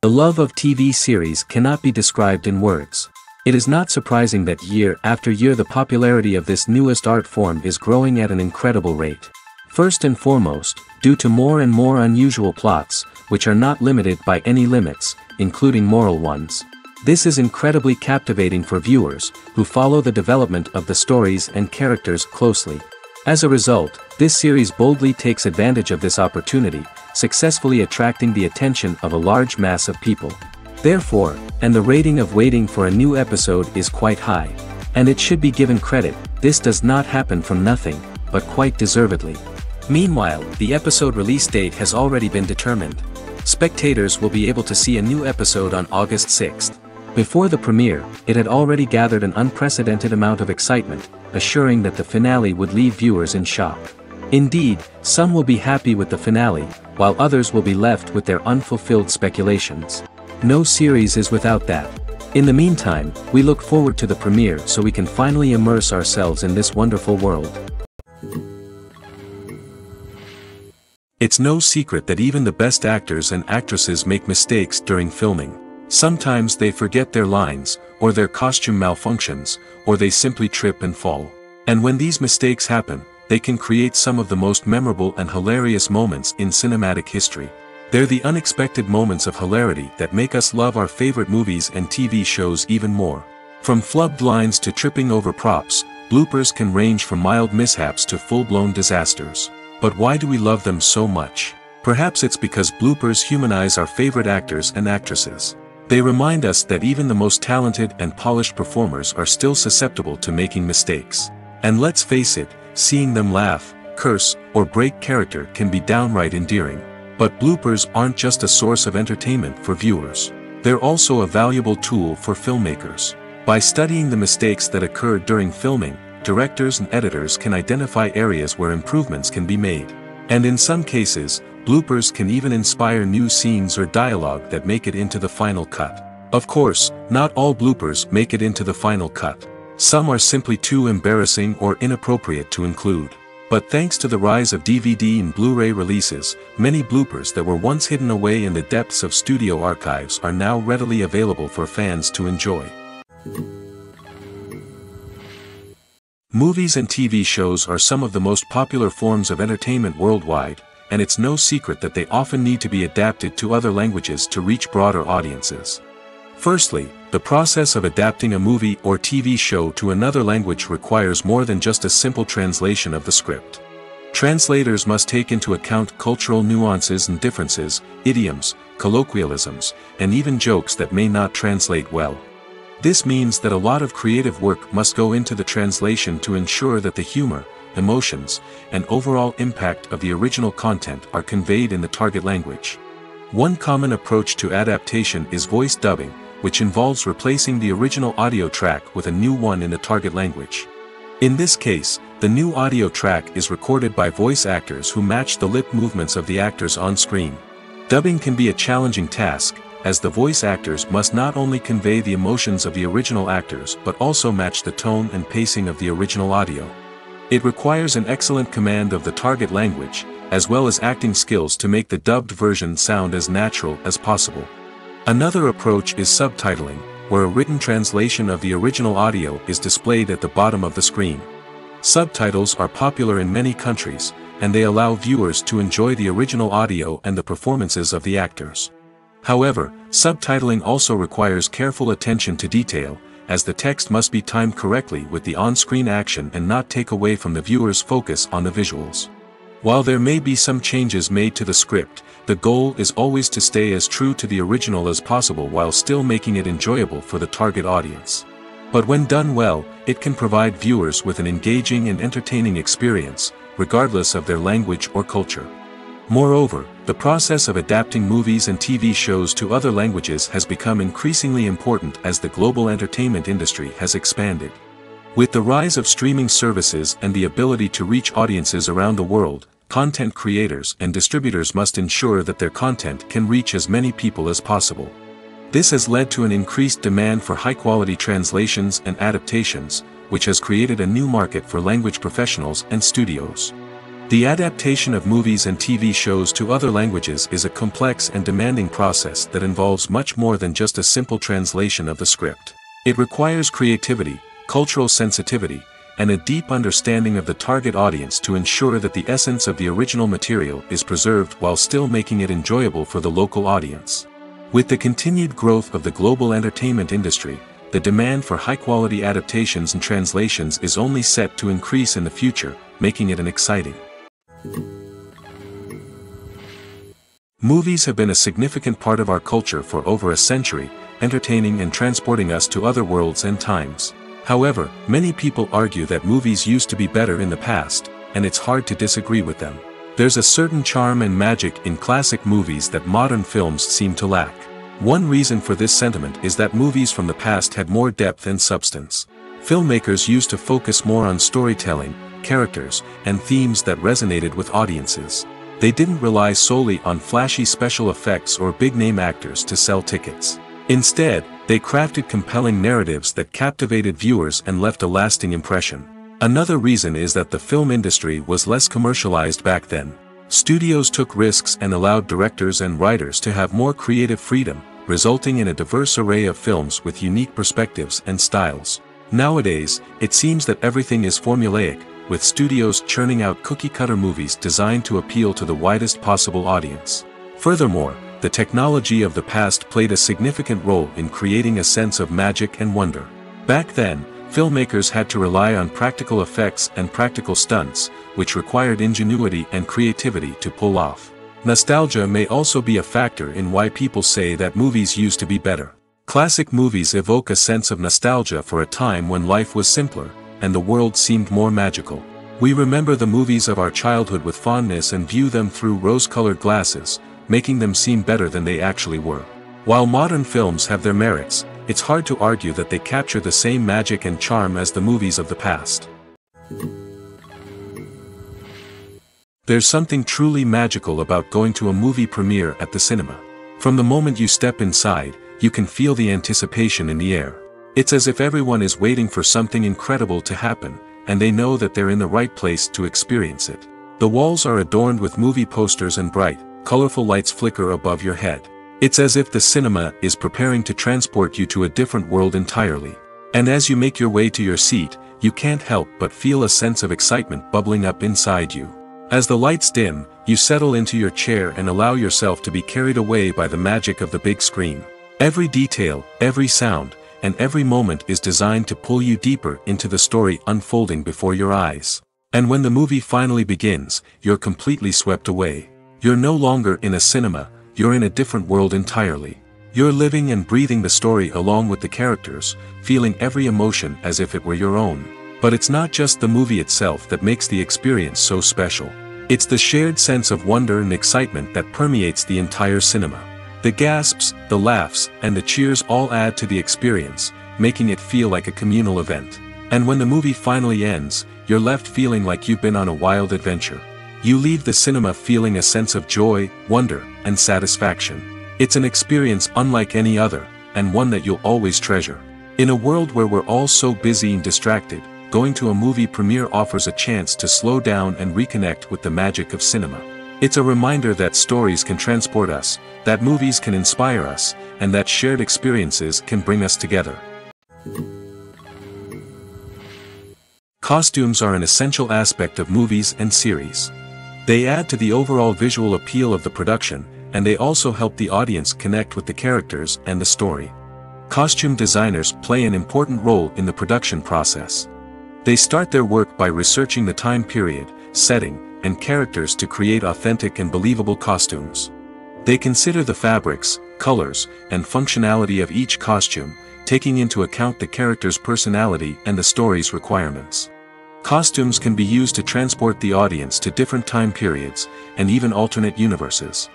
The love of TV series cannot be described in words. It is not surprising that year after year the popularity of this newest art form is growing at an incredible rate. First and foremost, due to more and more unusual plots, which are not limited by any limits, including moral ones. This is incredibly captivating for viewers, who follow the development of the stories and characters closely. As a result, this series boldly takes advantage of this opportunity, successfully attracting the attention of a large mass of people. Therefore, and the rating of waiting for a new episode is quite high. And it should be given credit, this does not happen from nothing, but quite deservedly. Meanwhile, the episode release date has already been determined. Spectators will be able to see a new episode on August 6th. Before the premiere, it had already gathered an unprecedented amount of excitement, assuring that the finale would leave viewers in shock. Indeed, some will be happy with the finale, while others will be left with their unfulfilled speculations. No series is without that. In the meantime, we look forward to the premiere so we can finally immerse ourselves in this wonderful world. It's no secret that even the best actors and actresses make mistakes during filming. Sometimes they forget their lines, or their costume malfunctions, or they simply trip and fall. And when these mistakes happen, they can create some of the most memorable and hilarious moments in cinematic history. They're the unexpected moments of hilarity that make us love our favorite movies and TV shows even more. From flubbed lines to tripping over props, bloopers can range from mild mishaps to full-blown disasters. But why do we love them so much? Perhaps it's because bloopers humanize our favorite actors and actresses. They remind us that even the most talented and polished performers are still susceptible to making mistakes. And let's face it, seeing them laugh, curse, or break character can be downright endearing. But bloopers aren't just a source of entertainment for viewers. They're also a valuable tool for filmmakers. By studying the mistakes that occurred during filming, directors and editors can identify areas where improvements can be made. And in some cases, bloopers can even inspire new scenes or dialogue that make it into the final cut. Of course, not all bloopers make it into the final cut. Some are simply too embarrassing or inappropriate to include. But thanks to the rise of DVD and Blu-ray releases, many bloopers that were once hidden away in the depths of studio archives are now readily available for fans to enjoy. Movies and TV shows are some of the most popular forms of entertainment worldwide, and it's no secret that they often need to be adapted to other languages to reach broader audiences. Firstly, the process of adapting a movie or TV show to another language requires more than just a simple translation of the script. Translators must take into account cultural nuances and differences, idioms, colloquialisms, and even jokes that may not translate well. This means that a lot of creative work must go into the translation to ensure that the humor, emotions, and overall impact of the original content are conveyed in the target language. One common approach to adaptation is voice dubbing, which involves replacing the original audio track with a new one in the target language. In this case, the new audio track is recorded by voice actors who match the lip movements of the actors on screen. Dubbing can be a challenging task, as the voice actors must not only convey the emotions of the original actors but also match the tone and pacing of the original audio. It requires an excellent command of the target language, as well as acting skills to make the dubbed version sound as natural as possible. Another approach is subtitling, where a written translation of the original audio is displayed at the bottom of the screen. Subtitles are popular in many countries, and they allow viewers to enjoy the original audio and the performances of the actors. However, subtitling also requires careful attention to detail, as the text must be timed correctly with the on-screen action and not take away from the viewer's focus on the visuals. While there may be some changes made to the script, the goal is always to stay as true to the original as possible while still making it enjoyable for the target audience. But when done well, it can provide viewers with an engaging and entertaining experience, regardless of their language or culture. Moreover, the process of adapting movies and TV shows to other languages has become increasingly important as the global entertainment industry has expanded. With the rise of streaming services and the ability to reach audiences around the world, content creators and distributors must ensure that their content can reach as many people as possible. This has led to an increased demand for high-quality translations and adaptations, which has created a new market for language professionals and studios. The adaptation of movies and TV shows to other languages is a complex and demanding process that involves much more than just a simple translation of the script. It requires creativity, cultural sensitivity, and a deep understanding of the target audience to ensure that the essence of the original material is preserved while still making it enjoyable for the local audience. With the continued growth of the global entertainment industry, the demand for high-quality adaptations and translations is only set to increase in the future, making it an exciting. Movies have been a significant part of our culture for over a century, entertaining and transporting us to other worlds and times. However, many people argue that movies used to be better in the past, and it's hard to disagree with them. There's a certain charm and magic in classic movies that modern films seem to lack. One reason for this sentiment is that movies from the past had more depth and substance. Filmmakers used to focus more on storytelling, characters, and themes that resonated with audiences. They didn't rely solely on flashy special effects or big-name actors to sell tickets. Instead, they crafted compelling narratives that captivated viewers and left a lasting impression. Another reason is that the film industry was less commercialized back then. Studios took risks and allowed directors and writers to have more creative freedom, resulting in a diverse array of films with unique perspectives and styles. Nowadays, it seems that everything is formulaic, with studios churning out cookie-cutter movies designed to appeal to the widest possible audience. Furthermore, the technology of the past played a significant role in creating a sense of magic and wonder. Back then, filmmakers had to rely on practical effects and practical stunts, which required ingenuity and creativity to pull off. Nostalgia may also be a factor in why people say that movies used to be better. Classic movies evoke a sense of nostalgia for a time when life was simpler, and the world seemed more magical. We remember the movies of our childhood with fondness and view them through rose-colored glasses, making them seem better than they actually were. While modern films have their merits, it's hard to argue that they capture the same magic and charm as the movies of the past. There's something truly magical about going to a movie premiere at the cinema. From the moment you step inside, you can feel the anticipation in the air. It's as if everyone is waiting for something incredible to happen, and they know that they're in the right place to experience it. The walls are adorned with movie posters and bright, colorful lights flicker above your head. It's as if the cinema is preparing to transport you to a different world entirely. And as you make your way to your seat, you can't help but feel a sense of excitement bubbling up inside you. As the lights dim, you settle into your chair and allow yourself to be carried away by the magic of the big screen. Every detail, every sound, and every moment is designed to pull you deeper into the story unfolding before your eyes. And when the movie finally begins, you're completely swept away. You're no longer in a cinema, you're in a different world entirely. You're living and breathing the story along with the characters, feeling every emotion as if it were your own. But it's not just the movie itself that makes the experience so special. It's the shared sense of wonder and excitement that permeates the entire cinema. The gasps, the laughs, and the cheers all add to the experience, making it feel like a communal event. And when the movie finally ends, you're left feeling like you've been on a wild adventure. You leave the cinema feeling a sense of joy, wonder, and satisfaction. It's an experience unlike any other, and one that you'll always treasure. In a world where we're all so busy and distracted, going to a movie premiere offers a chance to slow down and reconnect with the magic of cinema. It's a reminder that stories can transport us, that movies can inspire us, and that shared experiences can bring us together. Costumes are an essential aspect of movies and series. They add to the overall visual appeal of the production, and they also help the audience connect with the characters and the story. Costume designers play an important role in the production process. They start their work by researching the time period, setting, and characters to create authentic and believable costumes. They consider the fabrics, colors, and functionality of each costume, taking into account the character's personality and the story's requirements. Costumes can be used to transport the audience to different time periods, and even alternate universes.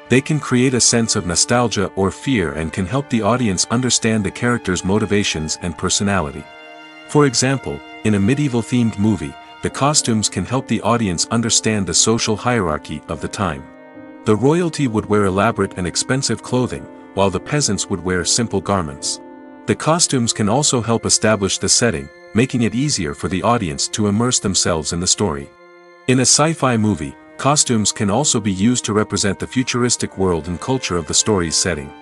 They can create a sense of nostalgia or fear and can help the audience understand the character's motivations and personality. For example, in a medieval-themed movie, the costumes can help the audience understand the social hierarchy of the time. The royalty would wear elaborate and expensive clothing, while the peasants would wear simple garments. The costumes can also help establish the setting, making it easier for the audience to immerse themselves in the story. In a sci-fi movie, costumes can also be used to represent the futuristic world and culture of the story's setting.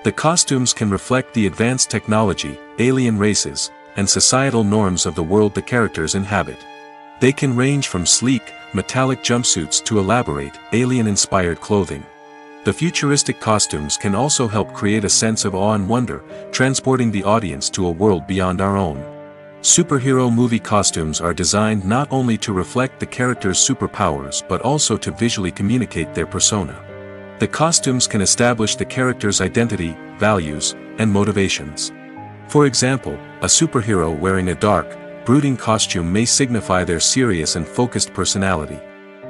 The costumes can reflect the advanced technology, alien races, and societal norms of the world the characters inhabit. They can range from sleek, metallic jumpsuits to elaborate, alien-inspired clothing. The futuristic costumes can also help create a sense of awe and wonder, transporting the audience to a world beyond our own. Superhero movie costumes are designed not only to reflect the character's superpowers but also to visually communicate their persona. The costumes can establish the character's identity, values, and motivations. For example, a superhero wearing a dark, brooding costume may signify their serious and focused personality.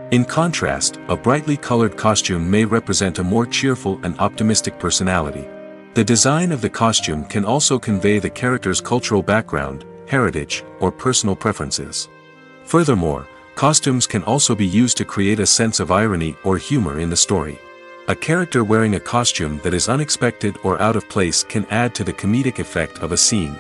In contrast, a brightly colored costume may represent a more cheerful and optimistic personality. The design of the costume can also convey the character's cultural background, heritage, or personal preferences. Furthermore, costumes can also be used to create a sense of irony or humor in the story. A character wearing a costume that is unexpected or out of place can add to the comedic effect of a scene.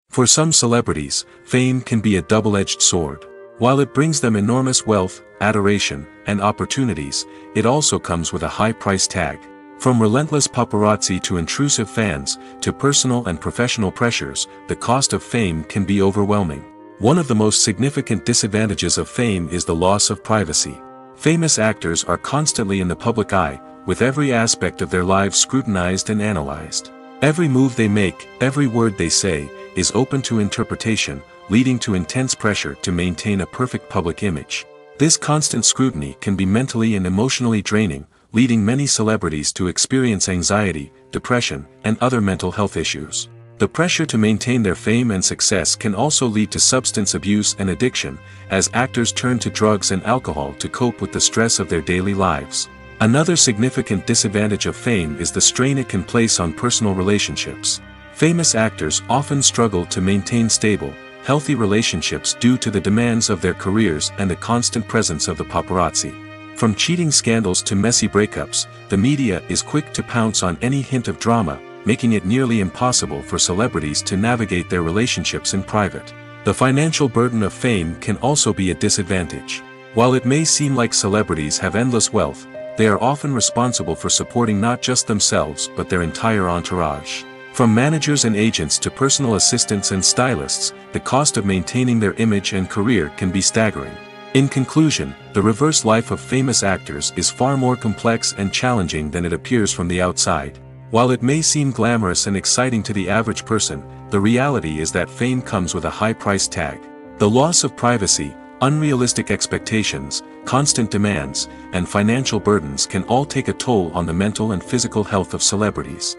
For some celebrities, fame can be a double-edged sword. While it brings them enormous wealth, adoration, and opportunities, it also comes with a high price tag. From relentless paparazzi to intrusive fans, to personal and professional pressures, the cost of fame can be overwhelming. One of the most significant disadvantages of fame is the loss of privacy. Famous actors are constantly in the public eye, with every aspect of their lives scrutinized and analyzed. Every move they make, every word they say, is open to interpretation, leading to intense pressure to maintain a perfect public image. This constant scrutiny can be mentally and emotionally draining, leading many celebrities to experience anxiety, depression, and other mental health issues. The pressure to maintain their fame and success can also lead to substance abuse and addiction, as actors turn to drugs and alcohol to cope with the stress of their daily lives. Another significant disadvantage of fame is the strain it can place on personal relationships. Famous actors often struggle to maintain stable, healthy relationships due to the demands of their careers and the constant presence of the paparazzi. From cheating scandals to messy breakups, the media is quick to pounce on any hint of drama, making it nearly impossible for celebrities to navigate their relationships in private. The financial burden of fame can also be a disadvantage. While it may seem like celebrities have endless wealth, they are often responsible for supporting not just themselves but their entire entourage. From managers and agents to personal assistants and stylists, the cost of maintaining their image and career can be staggering. In conclusion, the reverse life of famous actors is far more complex and challenging than it appears from the outside. While it may seem glamorous and exciting to the average person, the reality is that fame comes with a high price tag. The loss of privacy, unrealistic expectations, constant demands, and financial burdens can all take a toll on the mental and physical health of celebrities.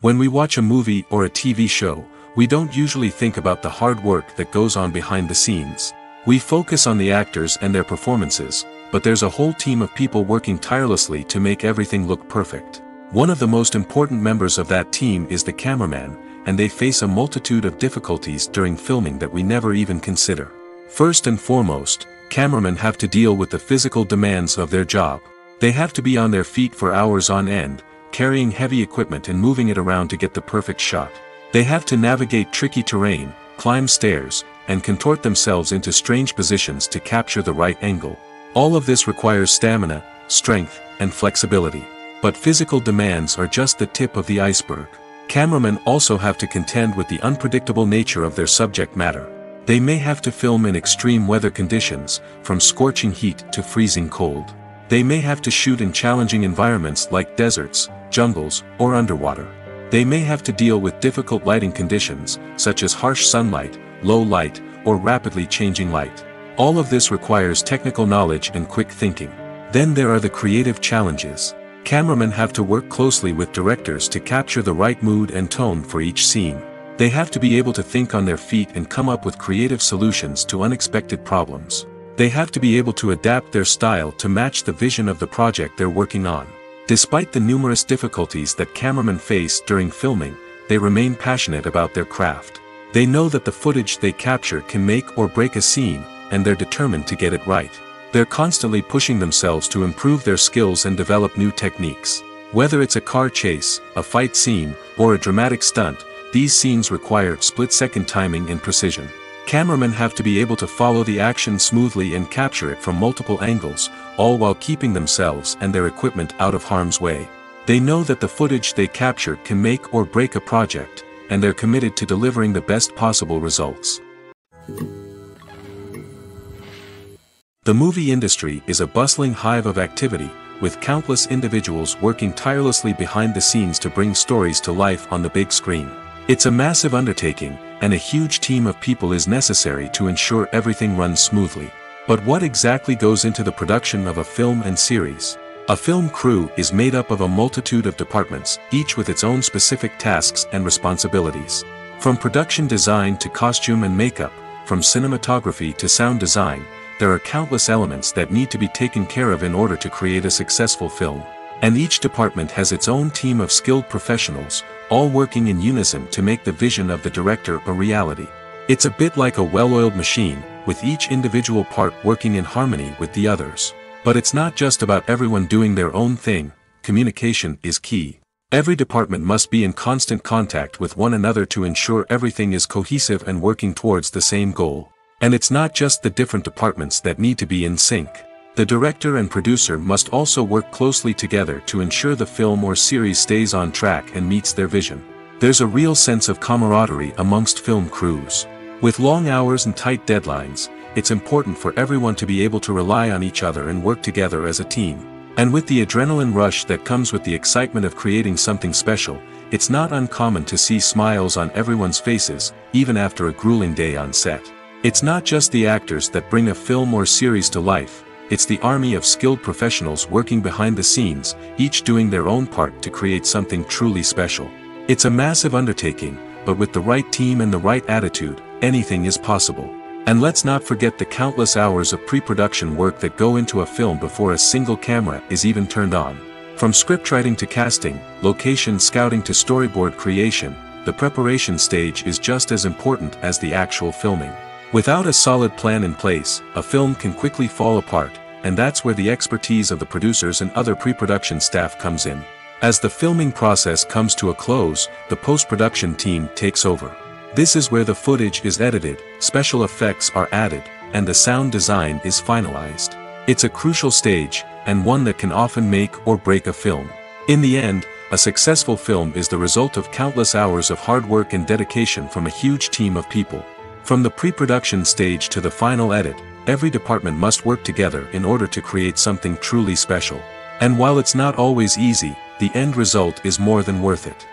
When we watch a movie or a TV show, we don't usually think about the hard work that goes on behind the scenes. We focus on the actors and their performances, but there's a whole team of people working tirelessly to make everything look perfect. One of the most important members of that team is the cameraman, and they face a multitude of difficulties during filming that we never even consider. First and foremost, cameramen have to deal with the physical demands of their job. They have to be on their feet for hours on end, carrying heavy equipment and moving it around to get the perfect shot. They have to navigate tricky terrain, climb stairs, and contort themselves into strange positions to capture the right angle. All of this requires stamina, strength, and flexibility. But physical demands are just the tip of the iceberg. Cameramen also have to contend with the unpredictable nature of their subject matter. They may have to film in extreme weather conditions, from scorching heat to freezing cold. They may have to shoot in challenging environments like deserts, jungles, or underwater. They may have to deal with difficult lighting conditions, such as harsh sunlight, low light, or rapidly changing light. All of this requires technical knowledge and quick thinking. Then there are the creative challenges. Cameramen have to work closely with directors to capture the right mood and tone for each scene. They have to be able to think on their feet and come up with creative solutions to unexpected problems. They have to be able to adapt their style to match the vision of the project they're working on. Despite the numerous difficulties that cameramen face during filming, they remain passionate about their craft. They know that the footage they capture can make or break a scene, and they're determined to get it right. They're constantly pushing themselves to improve their skills and develop new techniques. Whether it's a car chase, a fight scene, or a dramatic stunt, these scenes require split-second timing and precision. Cameramen have to be able to follow the action smoothly and capture it from multiple angles, all while keeping themselves and their equipment out of harm's way. They know that the footage they capture can make or break a project, and they're committed to delivering the best possible results. The movie industry is a bustling hive of activity, with countless individuals working tirelessly behind the scenes to bring stories to life on the big screen. It's a massive undertaking, and a huge team of people is necessary to ensure everything runs smoothly. But what exactly goes into the production of a film and series? A film crew is made up of a multitude of departments, each with its own specific tasks and responsibilities. From production design to costume and makeup, from cinematography to sound design, there are countless elements that need to be taken care of in order to create a successful film. And each department has its own team of skilled professionals, all working in unison to make the vision of the director a reality. It's a bit like a well-oiled machine, with each individual part working in harmony with the others. But it's not just about everyone doing their own thing. Communication is key. Every department must be in constant contact with one another to ensure everything is cohesive and working towards the same goal. And it's not just the different departments that need to be in sync. The director and producer must also work closely together to ensure the film or series stays on track and meets their vision. There's a real sense of camaraderie amongst film crews. With long hours and tight deadlines, it's important for everyone to be able to rely on each other and work together as a team. And with the adrenaline rush that comes with the excitement of creating something special, it's not uncommon to see smiles on everyone's faces, even after a grueling day on set. It's not just the actors that bring a film or series to life. It's the army of skilled professionals working behind the scenes, each doing their own part to create something truly special. It's a massive undertaking, but with the right team and the right attitude, anything is possible. And let's not forget the countless hours of pre-production work that go into a film before a single camera is even turned on. From scriptwriting to casting, location scouting to storyboard creation, the preparation stage is just as important as the actual filming. Without a solid plan in place, a film can quickly fall apart, and that's where the expertise of the producers and other pre-production staff comes in. As the filming process comes to a close, the post-production team takes over. This is where the footage is edited, special effects are added, and the sound design is finalized. It's a crucial stage, and one that can often make or break a film. In the end, a successful film is the result of countless hours of hard work and dedication from a huge team of people. From the pre-production stage to the final edit, every department must work together in order to create something truly special. And while it's not always easy, the end result is more than worth it.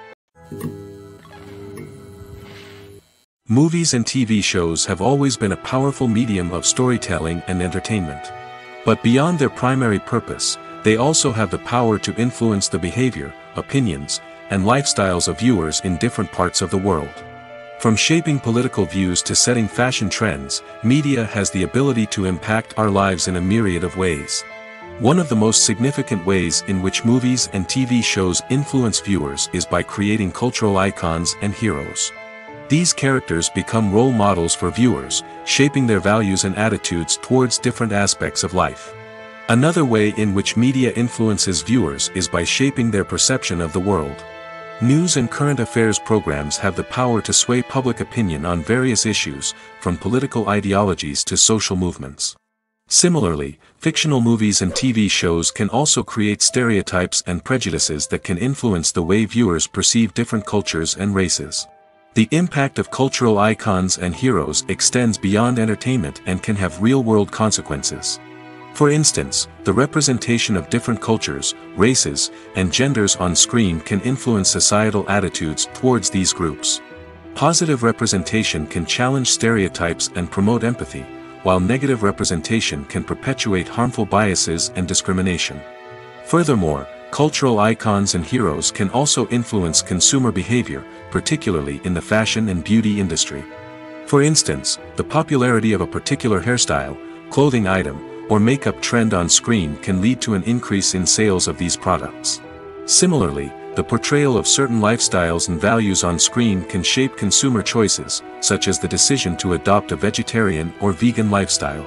Movies and TV shows have always been a powerful medium of storytelling and entertainment. But beyond their primary purpose, they also have the power to influence the behavior, opinions, and lifestyles of viewers in different parts of the world. From shaping political views to setting fashion trends, media has the ability to impact our lives in a myriad of ways. One of the most significant ways in which movies and TV shows influence viewers is by creating cultural icons and heroes. These characters become role models for viewers, shaping their values and attitudes towards different aspects of life. Another way in which media influences viewers is by shaping their perception of the world. News and current affairs programs have the power to sway public opinion on various issues, from political ideologies to social movements. Similarly, fictional movies and TV shows can also create stereotypes and prejudices that can influence the way viewers perceive different cultures and races. The impact of cultural icons and heroes extends beyond entertainment and can have real-world consequences. For instance, the representation of different cultures, races, and genders on screen can influence societal attitudes towards these groups. Positive representation can challenge stereotypes and promote empathy, while negative representation can perpetuate harmful biases and discrimination. Furthermore, cultural icons and heroes can also influence consumer behavior, particularly in the fashion and beauty industry. For instance, the popularity of a particular hairstyle, clothing item, or makeup trend on screen can lead to an increase in sales of these products. Similarly, the portrayal of certain lifestyles and values on screen can shape consumer choices, such as the decision to adopt a vegetarian or vegan lifestyle.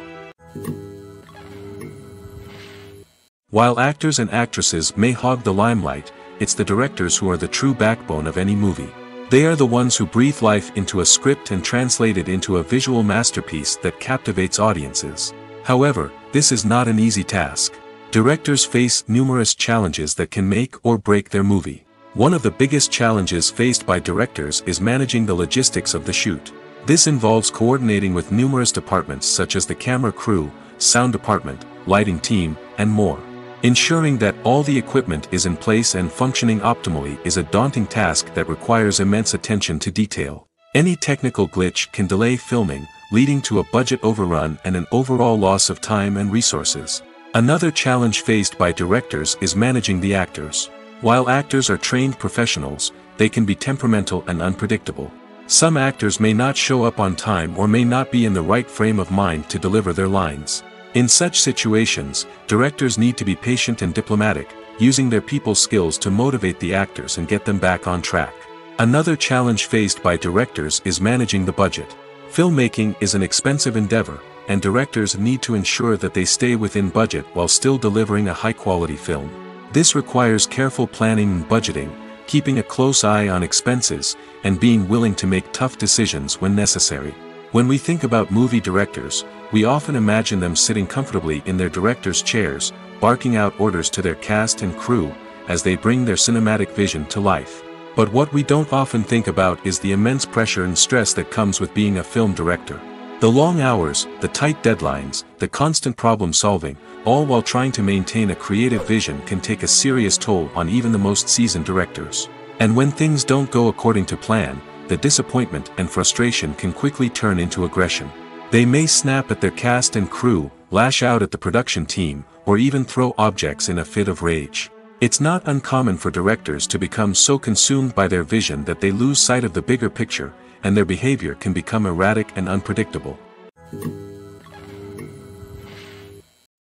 While actors and actresses may hog the limelight, it's the directors who are the true backbone of any movie. They are the ones who breathe life into a script and translate it into a visual masterpiece that captivates audiences. However, this is not an easy task. Directors face numerous challenges that can make or break their movie. One of the biggest challenges faced by directors is managing the logistics of the shoot. This involves coordinating with numerous departments such as the camera crew, sound department, lighting team, and more. Ensuring that all the equipment is in place and functioning optimally is a daunting task that requires immense attention to detail. Any technical glitch can delay filming, leading to a budget overrun and an overall loss of time and resources. Another challenge faced by directors is managing the actors. While actors are trained professionals, they can be temperamental and unpredictable. Some actors may not show up on time or may not be in the right frame of mind to deliver their lines. In such situations, directors need to be patient and diplomatic, using their people skills to motivate the actors and get them back on track. Another challenge faced by directors is managing the budget. Filmmaking is an expensive endeavor, and directors need to ensure that they stay within budget while still delivering a high-quality film. This requires careful planning and budgeting, keeping a close eye on expenses, and being willing to make tough decisions when necessary. When we think about movie directors, we often imagine them sitting comfortably in their director's chairs, barking out orders to their cast and crew, as they bring their cinematic vision to life. But what we don't often think about is the immense pressure and stress that comes with being a film director. The long hours, the tight deadlines, the constant problem solving, all while trying to maintain a creative vision can take a serious toll on even the most seasoned directors. And when things don't go according to plan, the disappointment and frustration can quickly turn into aggression. They may snap at their cast and crew, lash out at the production team, or even throw objects in a fit of rage. It's not uncommon for directors to become so consumed by their vision that they lose sight of the bigger picture, and their behavior can become erratic and unpredictable.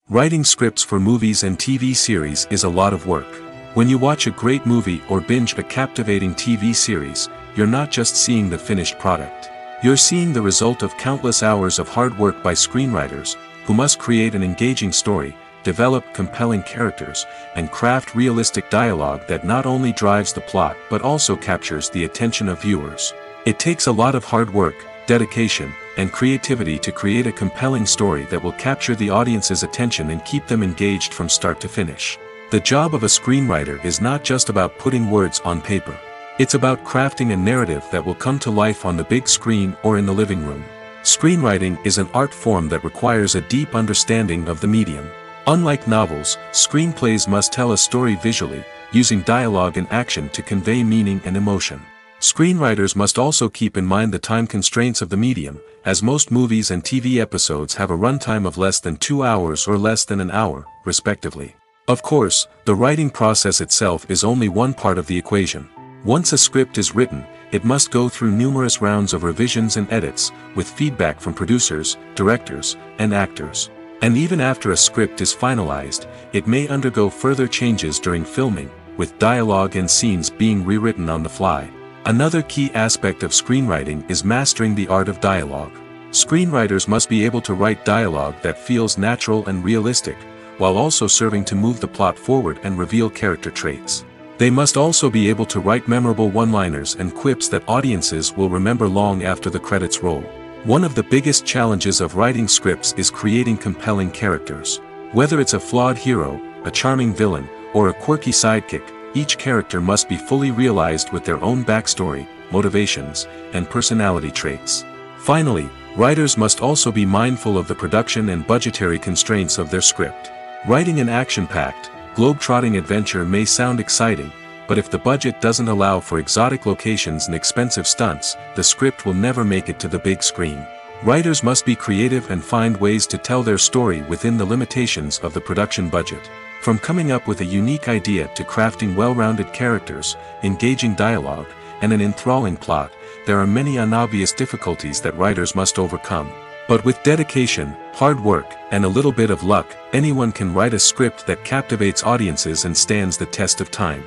Writing scripts for movies and TV series is a lot of work. When you watch a great movie or binge a captivating TV series, you're not just seeing the finished product. You're seeing the result of countless hours of hard work by screenwriters, who must create an engaging story, develop compelling characters, and craft realistic dialogue that not only drives the plot but also captures the attention of viewers. It takes a lot of hard work, dedication, and creativity to create a compelling story that will capture the audience's attention and keep them engaged from start to finish. The job of a screenwriter is not just about putting words on paper. It's about crafting a narrative that will come to life on the big screen or in the living room. Screenwriting is an art form that requires a deep understanding of the medium. Unlike novels, screenplays must tell a story visually, using dialogue and action to convey meaning and emotion. Screenwriters must also keep in mind the time constraints of the medium, as most movies and TV episodes have a runtime of less than 2 hours or less than an hour, respectively. Of course, the writing process itself is only one part of the equation. Once a script is written, it must go through numerous rounds of revisions and edits, with feedback from producers, directors, and actors. And even after a script is finalized, it may undergo further changes during filming, with dialogue and scenes being rewritten on the fly. Another key aspect of screenwriting is mastering the art of dialogue. Screenwriters must be able to write dialogue that feels natural and realistic, while also serving to move the plot forward and reveal character traits. They must also be able to write memorable one-liners and quips that audiences will remember long after the credits roll. One of the biggest challenges of writing scripts is creating compelling characters. Whether it's a flawed hero, a charming villain, or a quirky sidekick, each character must be fully realized with their own backstory, motivations, and personality traits. Finally, writers must also be mindful of the production and budgetary constraints of their script. Writing an action-packed, globe-trotting adventure may sound exciting, but if the budget doesn't allow for exotic locations and expensive stunts, the script will never make it to the big screen. Writers must be creative and find ways to tell their story within the limitations of the production budget. From coming up with a unique idea to crafting well-rounded characters, engaging dialogue, and an enthralling plot, there are many unobvious difficulties that writers must overcome. But with dedication, hard work, and a little bit of luck, anyone can write a script that captivates audiences and stands the test of time.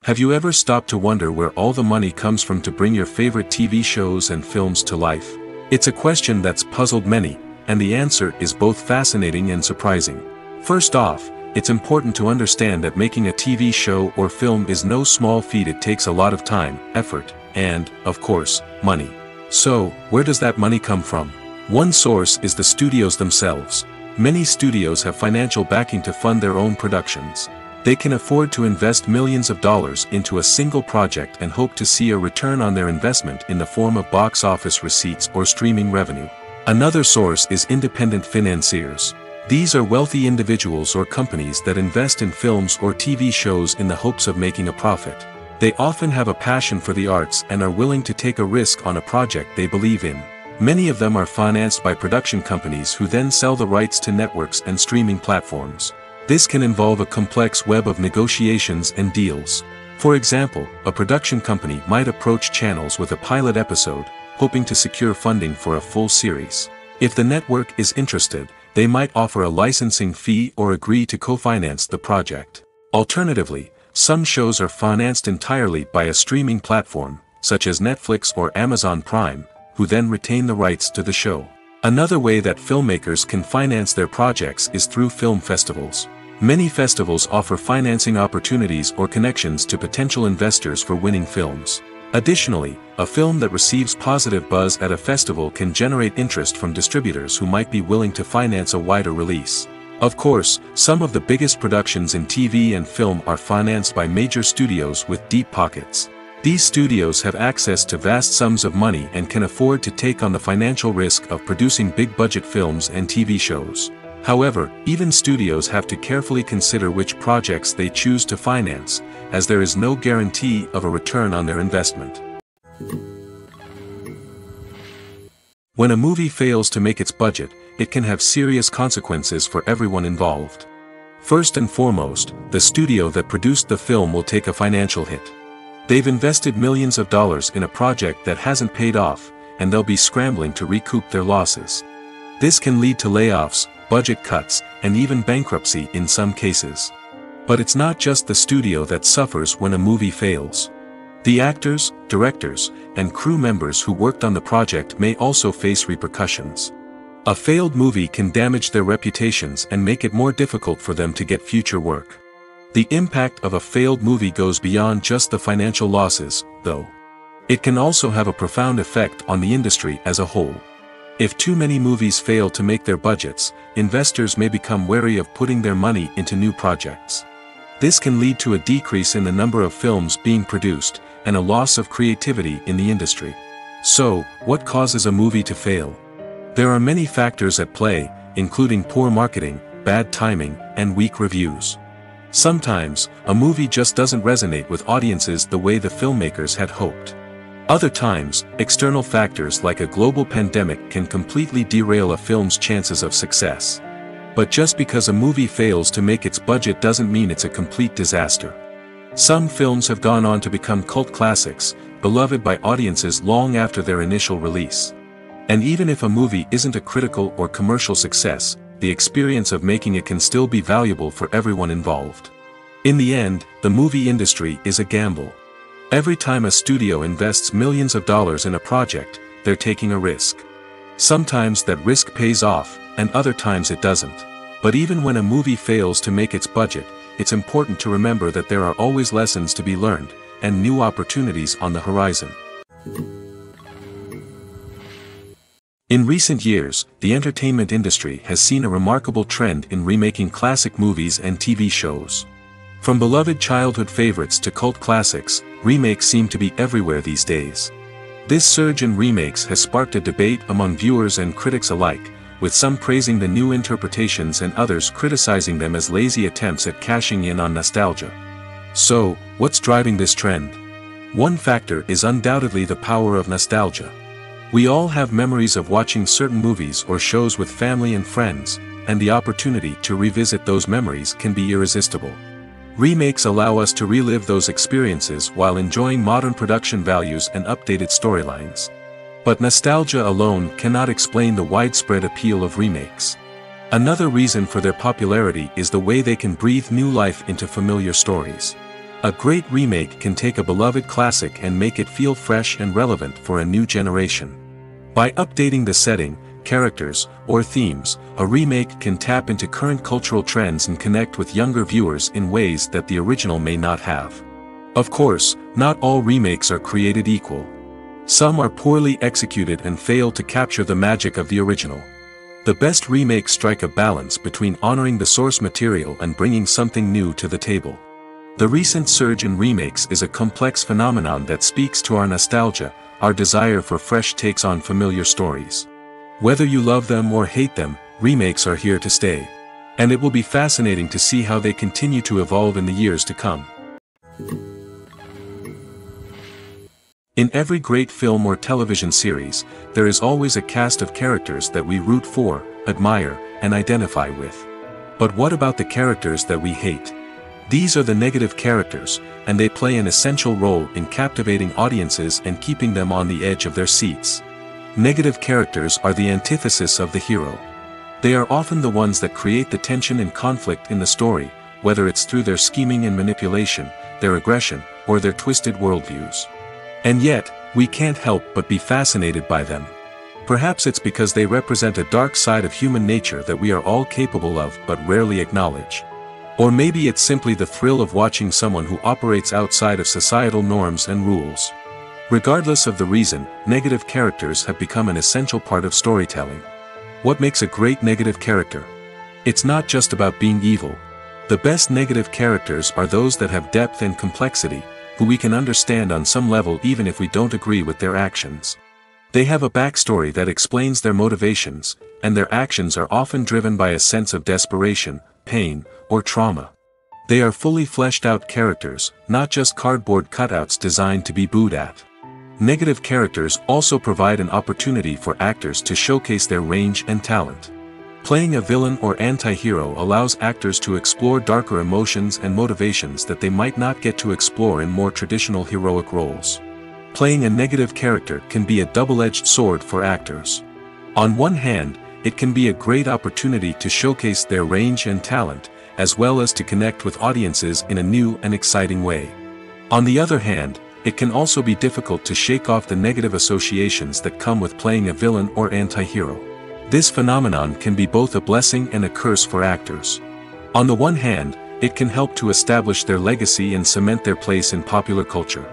Have you ever stopped to wonder where all the money comes from to bring your favorite TV shows and films to life? It's a question that's puzzled many, and the answer is both fascinating and surprising. First off, it's important to understand that making a TV show or film is no small feat. It takes a lot of time, effort, and, of course, money. So, where does that money come from? One source is the studios themselves. Many studios have financial backing to fund their own productions. They can afford to invest millions of dollars into a single project and hope to see a return on their investment in the form of box office receipts or streaming revenue. Another source is independent financiers. These are wealthy individuals or companies that invest in films or TV shows in the hopes of making a profit. They often have a passion for the arts and are willing to take a risk on a project they believe in. Many of them are financed by production companies who then sell the rights to networks and streaming platforms. This can involve a complex web of negotiations and deals. For example, a production company might approach channels with a pilot episode, hoping to secure funding for a full series. If the network is interested, they might offer a licensing fee or agree to co-finance the project. Alternatively, some shows are financed entirely by a streaming platform, such as Netflix or Amazon Prime, who then retain the rights to the show. Another way that filmmakers can finance their projects is through film festivals. Many festivals offer financing opportunities or connections to potential investors for winning films. Additionally, a film that receives positive buzz at a festival can generate interest from distributors who might be willing to finance a wider release. Of course, some of the biggest productions in TV and film are financed by major studios with deep pockets. These studios have access to vast sums of money and can afford to take on the financial risk of producing big-budget films and TV shows. However, even studios have to carefully consider which projects they choose to finance, as there is no guarantee of a return on their investment. When a movie fails to make its budget, it can have serious consequences for everyone involved. First and foremost, the studio that produced the film will take a financial hit. They've invested millions of dollars in a project that hasn't paid off, and they'll be scrambling to recoup their losses. This can lead to layoffs, budget cuts, and even bankruptcy in some cases. But it's not just the studio that suffers when a movie fails. The actors, directors, and crew members who worked on the project may also face repercussions. A failed movie can damage their reputations and make it more difficult for them to get future work. The impact of a failed movie goes beyond just the financial losses, though. It can also have a profound effect on the industry as a whole. If too many movies fail to make their budgets, investors may become wary of putting their money into new projects. This can lead to a decrease in the number of films being produced, and a loss of creativity in the industry. So, what causes a movie to fail? There are many factors at play, including poor marketing, bad timing, and weak reviews. Sometimes, a movie just doesn't resonate with audiences the way the filmmakers had hoped. Other times, external factors like a global pandemic can completely derail a film's chances of success. But just because a movie fails to make its budget doesn't mean it's a complete disaster. Some films have gone on to become cult classics, beloved by audiences long after their initial release. And even if a movie isn't a critical or commercial success, the experience of making it can still be valuable for everyone involved. In the end, the movie industry is a gamble. Every time a studio invests millions of dollars in a project, they're taking a risk. Sometimes that risk pays off, and other times it doesn't. But even when a movie fails to make its budget, it's important to remember that there are always lessons to be learned, and new opportunities on the horizon. In recent years, the entertainment industry has seen a remarkable trend in remaking classic movies and TV shows. From beloved childhood favorites to cult classics, remakes seem to be everywhere these days. This surge in remakes has sparked a debate among viewers and critics alike, with some praising the new interpretations and others criticizing them as lazy attempts at cashing in on nostalgia. So, what's driving this trend? One factor is undoubtedly the power of nostalgia. We all have memories of watching certain movies or shows with family and friends, and the opportunity to revisit those memories can be irresistible. Remakes allow us to relive those experiences while enjoying modern production values and updated storylines. But nostalgia alone cannot explain the widespread appeal of remakes. Another reason for their popularity is the way they can breathe new life into familiar stories. A great remake can take a beloved classic and make it feel fresh and relevant for a new generation. By updating the setting, characters, or themes, a remake can tap into current cultural trends and connect with younger viewers in ways that the original may not have. Of course, not all remakes are created equal. Some are poorly executed and fail to capture the magic of the original. The best remakes strike a balance between honoring the source material and bringing something new to the table. The recent surge in remakes is a complex phenomenon that speaks to our nostalgia, our desire for fresh takes on familiar stories. Whether you love them or hate them, remakes are here to stay. And it will be fascinating to see how they continue to evolve in the years to come. In every great film or television series, there is always a cast of characters that we root for, admire, and identify with. But what about the characters that we hate? These are the negative characters, and they play an essential role in captivating audiences and keeping them on the edge of their seats. Negative characters are the antithesis of the hero. They are often the ones that create the tension and conflict in the story, whether it's through their scheming and manipulation, their aggression, or their twisted worldviews. And yet, we can't help but be fascinated by them. Perhaps it's because they represent a dark side of human nature that we are all capable of but rarely acknowledge. Or maybe it's simply the thrill of watching someone who operates outside of societal norms and rules. Regardless of the reason, negative characters have become an essential part of storytelling. What makes a great negative character? It's not just about being evil. The best negative characters are those that have depth and complexity, who we can understand on some level even if we don't agree with their actions. They have a backstory that explains their motivations, and their actions are often driven by a sense of desperation, pain, or trauma. They are fully fleshed out characters, not just cardboard cutouts designed to be booed at. Negative characters also provide an opportunity for actors to showcase their range and talent. Playing a villain or anti-hero allows actors to explore darker emotions and motivations that they might not get to explore in more traditional heroic roles. Playing a negative character can be a double-edged sword for actors. On one hand, it can be a great opportunity to showcase their range and talent, as well as to connect with audiences in a new and exciting way. On the other hand, it can also be difficult to shake off the negative associations that come with playing a villain or anti-hero. This phenomenon can be both a blessing and a curse for actors. On the one hand, it can help to establish their legacy and cement their place in popular culture.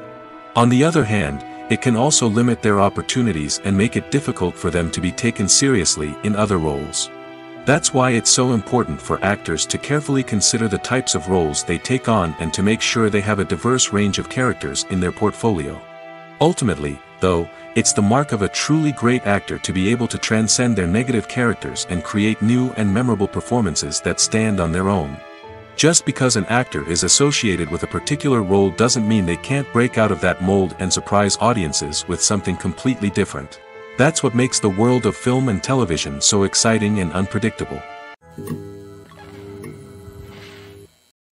On the other hand, it can also limit their opportunities and make it difficult for them to be taken seriously in other roles. That's why it's so important for actors to carefully consider the types of roles they take on and to make sure they have a diverse range of characters in their portfolio. Ultimately, though, it's the mark of a truly great actor to be able to transcend their negative characters and create new and memorable performances that stand on their own. Just because an actor is associated with a particular role doesn't mean they can't break out of that mold and surprise audiences with something completely different. That's what makes the world of film and television so exciting and unpredictable.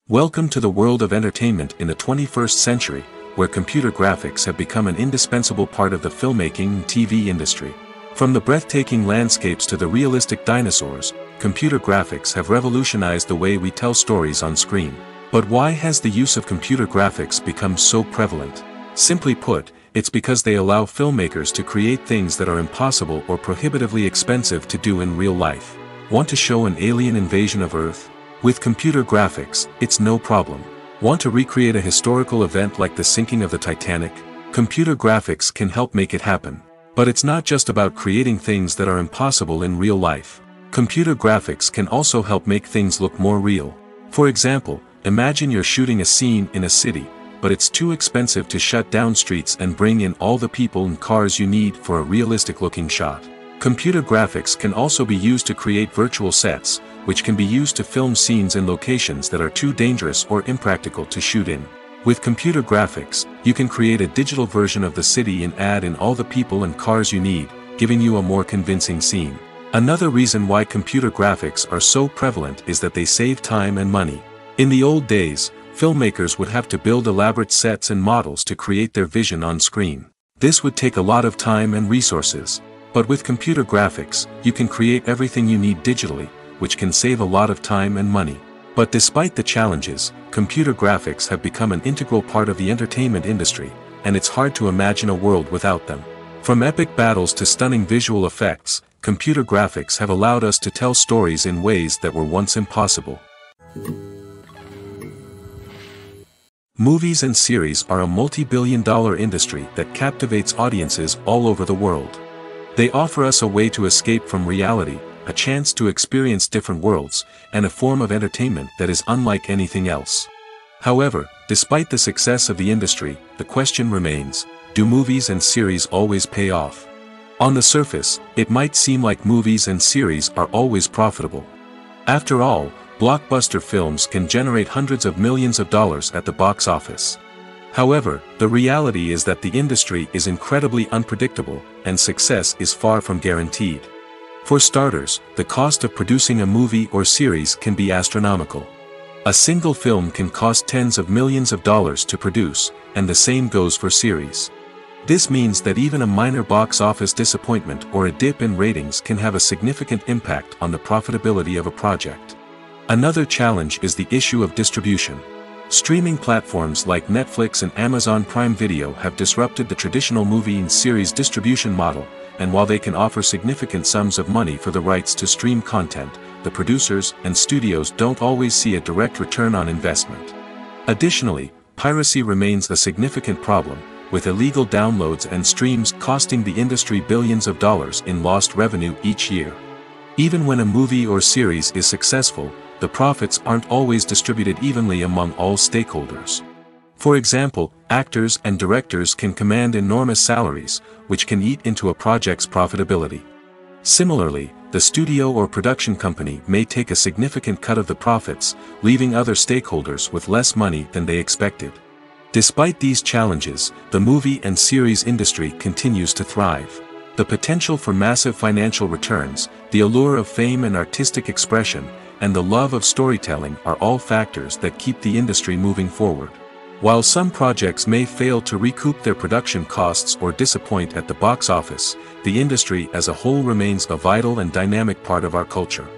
Welcome to the world of entertainment in the 21st century, where computer graphics have become an indispensable part of the filmmaking and TV industry. From the breathtaking landscapes to the realistic dinosaurs, computer graphics have revolutionized the way we tell stories on screen. But why has the use of computer graphics become so prevalent? Simply put, it's because they allow filmmakers to create things that are impossible or prohibitively expensive to do in real life. Want to show an alien invasion of Earth? With computer graphics, it's no problem. Want to recreate a historical event like the sinking of the Titanic? Computer graphics can help make it happen. But it's not just about creating things that are impossible in real life. Computer graphics can also help make things look more real. For example, Imagine you're shooting a scene in a city, but it's too expensive to shut down streets and bring in all the people and cars you need for a realistic-looking shot. Computer graphics can also be used to create virtual sets, which can be used to film scenes in locations that are too dangerous or impractical to shoot in. With computer graphics, you can create a digital version of the city and add in all the people and cars you need, giving you a more convincing scene. Another reason why computer graphics are so prevalent is that they save time and money. In the old days, filmmakers would have to build elaborate sets and models to create their vision on screen. This would take a lot of time and resources. But with computer graphics, you can create everything you need digitally, which can save a lot of time and money. But despite the challenges, computer graphics have become an integral part of the entertainment industry, and it's hard to imagine a world without them. From epic battles to stunning visual effects, computer graphics have allowed us to tell stories in ways that were once impossible. Movies and series are a multi-billion-dollar industry that captivates audiences all over the world. They offer us a way to escape from reality, a chance to experience different worlds, and a form of entertainment that is unlike anything else. However, despite the success of the industry, the question remains, do movies and series always pay off? On the surface, it might seem like movies and series are always profitable. After all, blockbuster films can generate hundreds of millions of dollars at the box office. However, the reality is that the industry is incredibly unpredictable, and success is far from guaranteed. For starters, the cost of producing a movie or series can be astronomical. A single film can cost tens of millions of dollars to produce, and the same goes for series. This means that even a minor box office disappointment or a dip in ratings can have a significant impact on the profitability of a project. Another challenge is the issue of distribution. Streaming platforms like Netflix and Amazon Prime Video have disrupted the traditional movie and series distribution model, and while they can offer significant sums of money for the rights to stream content, the producers and studios don't always see a direct return on investment. Additionally, piracy remains a significant problem, with illegal downloads and streams costing the industry billions of dollars in lost revenue each year. Even when a movie or series is successful, the profits aren't always distributed evenly among all stakeholders. For example, actors and directors can command enormous salaries, which can eat into a project's profitability. Similarly, the studio or production company may take a significant cut of the profits, leaving other stakeholders with less money than they expected. Despite these challenges, the movie and series industry continues to thrive. The potential for massive financial returns, the allure of fame and artistic expression, and the love of storytelling are all factors that keep the industry moving forward. While some projects may fail to recoup their production costs or disappoint at the box office, the industry as a whole remains a vital and dynamic part of our culture.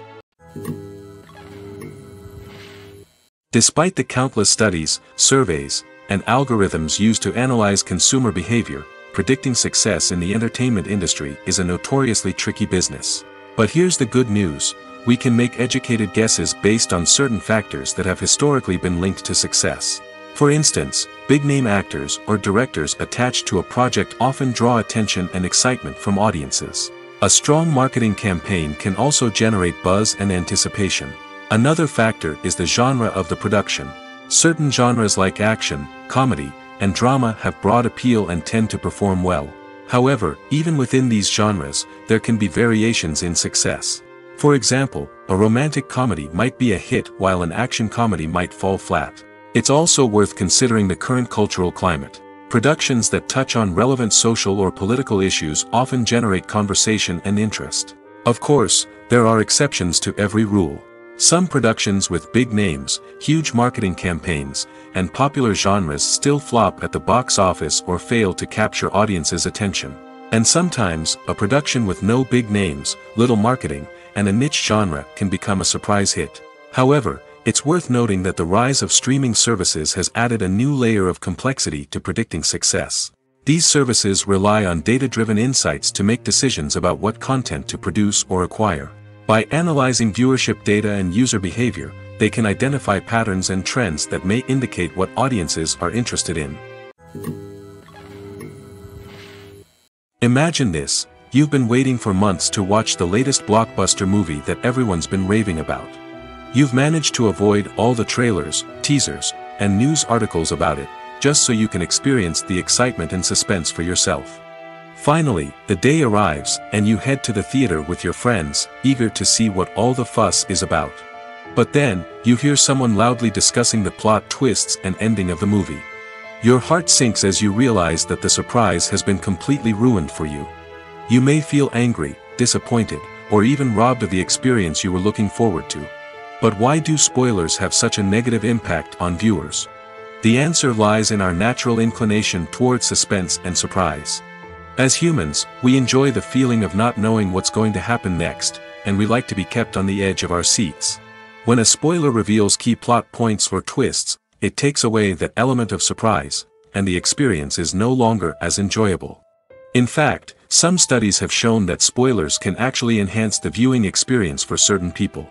Despite the countless studies, surveys, and algorithms used to analyze consumer behavior, predicting success in the entertainment industry is a notoriously tricky business. But here's the good news. We can make educated guesses based on certain factors that have historically been linked to success. For instance, big-name actors or directors attached to a project often draw attention and excitement from audiences. A strong marketing campaign can also generate buzz and anticipation. Another factor is the genre of the production. Certain genres like action, comedy, and drama have broad appeal and tend to perform well. However, even within these genres, there can be variations in success. For example, a romantic comedy might be a hit while an action comedy might fall flat. It's also worth considering the current cultural climate. Productions that touch on relevant social or political issues often generate conversation and interest. Of course, there are exceptions to every rule. Some productions with big names, huge marketing campaigns, and popular genres still flop at the box office or fail to capture audiences' attention. And sometimes, a production with no big names, little marketing, and a niche genre can become a surprise hit. However, it's worth noting that the rise of streaming services has added a new layer of complexity to predicting success. These services rely on data-driven insights to make decisions about what content to produce or acquire. By analyzing viewership data and user behavior, they can identify patterns and trends that may indicate what audiences are interested in. Imagine this. You've been waiting for months to watch the latest blockbuster movie that everyone's been raving about. You've managed to avoid all the trailers, teasers, and news articles about it, just so you can experience the excitement and suspense for yourself. Finally, the day arrives, and you head to the theater with your friends, eager to see what all the fuss is about. But then, you hear someone loudly discussing the plot twists and ending of the movie. Your heart sinks as you realize that the surprise has been completely ruined for you. You may feel angry, disappointed, or even robbed of the experience you were looking forward to. But why do spoilers have such a negative impact on viewers? The answer lies in our natural inclination toward suspense and surprise. As humans, we enjoy the feeling of not knowing what's going to happen next, and we like to be kept on the edge of our seats. When a spoiler reveals key plot points or twists, it takes away that element of surprise, and the experience is no longer as enjoyable. In fact, some studies have shown that spoilers can actually enhance the viewing experience for certain people.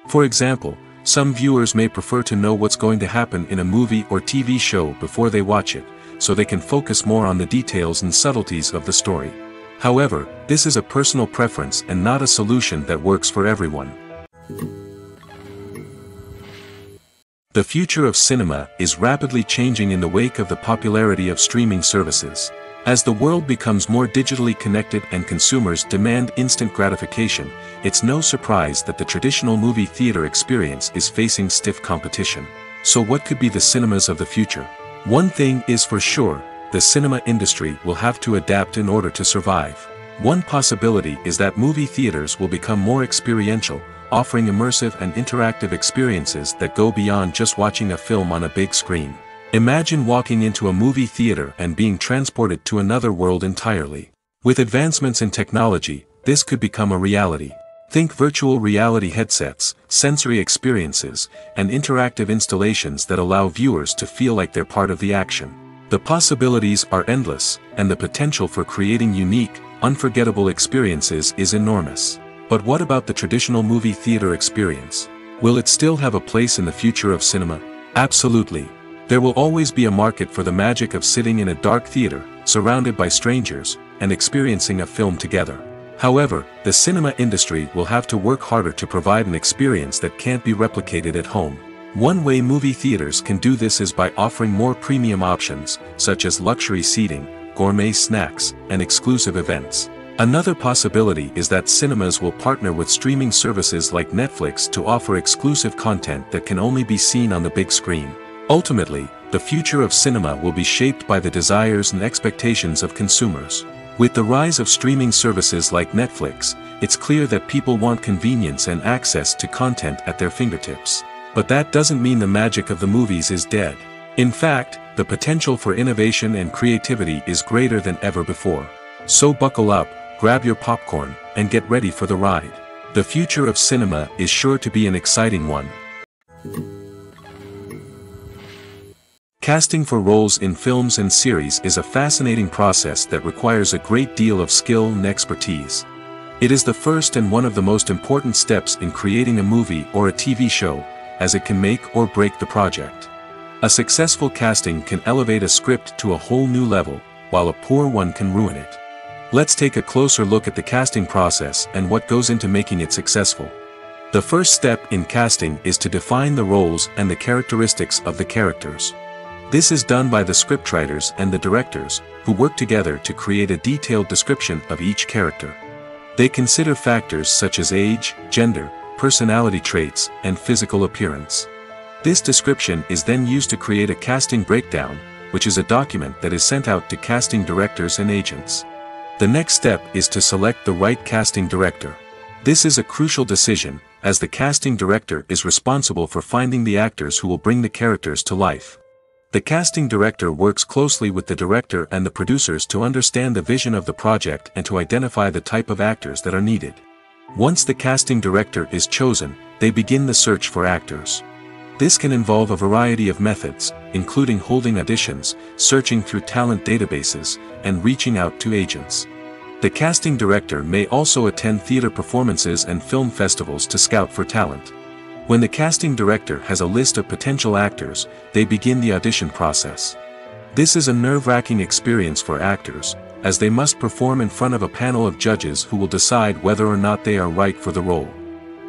For example, some viewers may prefer to know what's going to happen in a movie or TV show before they watch it, so they can focus more on the details and subtleties of the story. However, this is a personal preference and not a solution that works for everyone. The future of cinema is rapidly changing in the wake of the popularity of streaming services. As the world becomes more digitally connected and consumers demand instant gratification, it's no surprise that the traditional movie theater experience is facing stiff competition. So what could be the cinemas of the future? One thing is for sure, the cinema industry will have to adapt in order to survive. One possibility is that movie theaters will become more experiential, offering immersive and interactive experiences that go beyond just watching a film on a big screen. Imagine walking into a movie theater and being transported to another world entirely. With advancements in technology, this could become a reality. Think virtual reality headsets, sensory experiences, and interactive installations that allow viewers to feel like they're part of the action. The possibilities are endless, and the potential for creating unique, unforgettable experiences is enormous. But what about the traditional movie theater experience? Will it still have a place in the future of cinema? Absolutely. There will always be a market for the magic of sitting in a dark theater, surrounded by strangers, and experiencing a film together. However, the cinema industry will have to work harder to provide an experience that can't be replicated at home. One way movie theaters can do this is by offering more premium options, such as luxury seating, gourmet snacks, and exclusive events. Another possibility is that cinemas will partner with streaming services like Netflix to offer exclusive content that can only be seen on the big screen. Ultimately, the future of cinema will be shaped by the desires and expectations of consumers. With the rise of streaming services like Netflix, it's clear that people want convenience and access to content at their fingertips. But that doesn't mean the magic of the movies is dead. In fact, the potential for innovation and creativity is greater than ever before. So buckle up, grab your popcorn, and get ready for the ride. The future of cinema is sure to be an exciting one. Casting for roles in films and series is a fascinating process that requires a great deal of skill and expertise. It is the first and one of the most important steps in creating a movie or a TV show, as it can make or break the project. A successful casting can elevate a script to a whole new level, while a poor one can ruin it. Let's take a closer look at the casting process and what goes into making it successful. The first step in casting is to define the roles and the characteristics of the characters. This is done by the scriptwriters and the directors, who work together to create a detailed description of each character. They consider factors such as age, gender, personality traits, and physical appearance. This description is then used to create a casting breakdown, which is a document that is sent out to casting directors and agents. The next step is to select the right casting director. This is a crucial decision, as the casting director is responsible for finding the actors who will bring the characters to life. The casting director works closely with the director and the producers to understand the vision of the project and to identify the type of actors that are needed. Once the casting director is chosen, they begin the search for actors. This can involve a variety of methods, including holding auditions, searching through talent databases, and reaching out to agents. The casting director may also attend theater performances and film festivals to scout for talent. When the casting director has a list of potential actors, they begin the audition process. This is a nerve-wracking experience for actors, as they must perform in front of a panel of judges who will decide whether or not they are right for the role.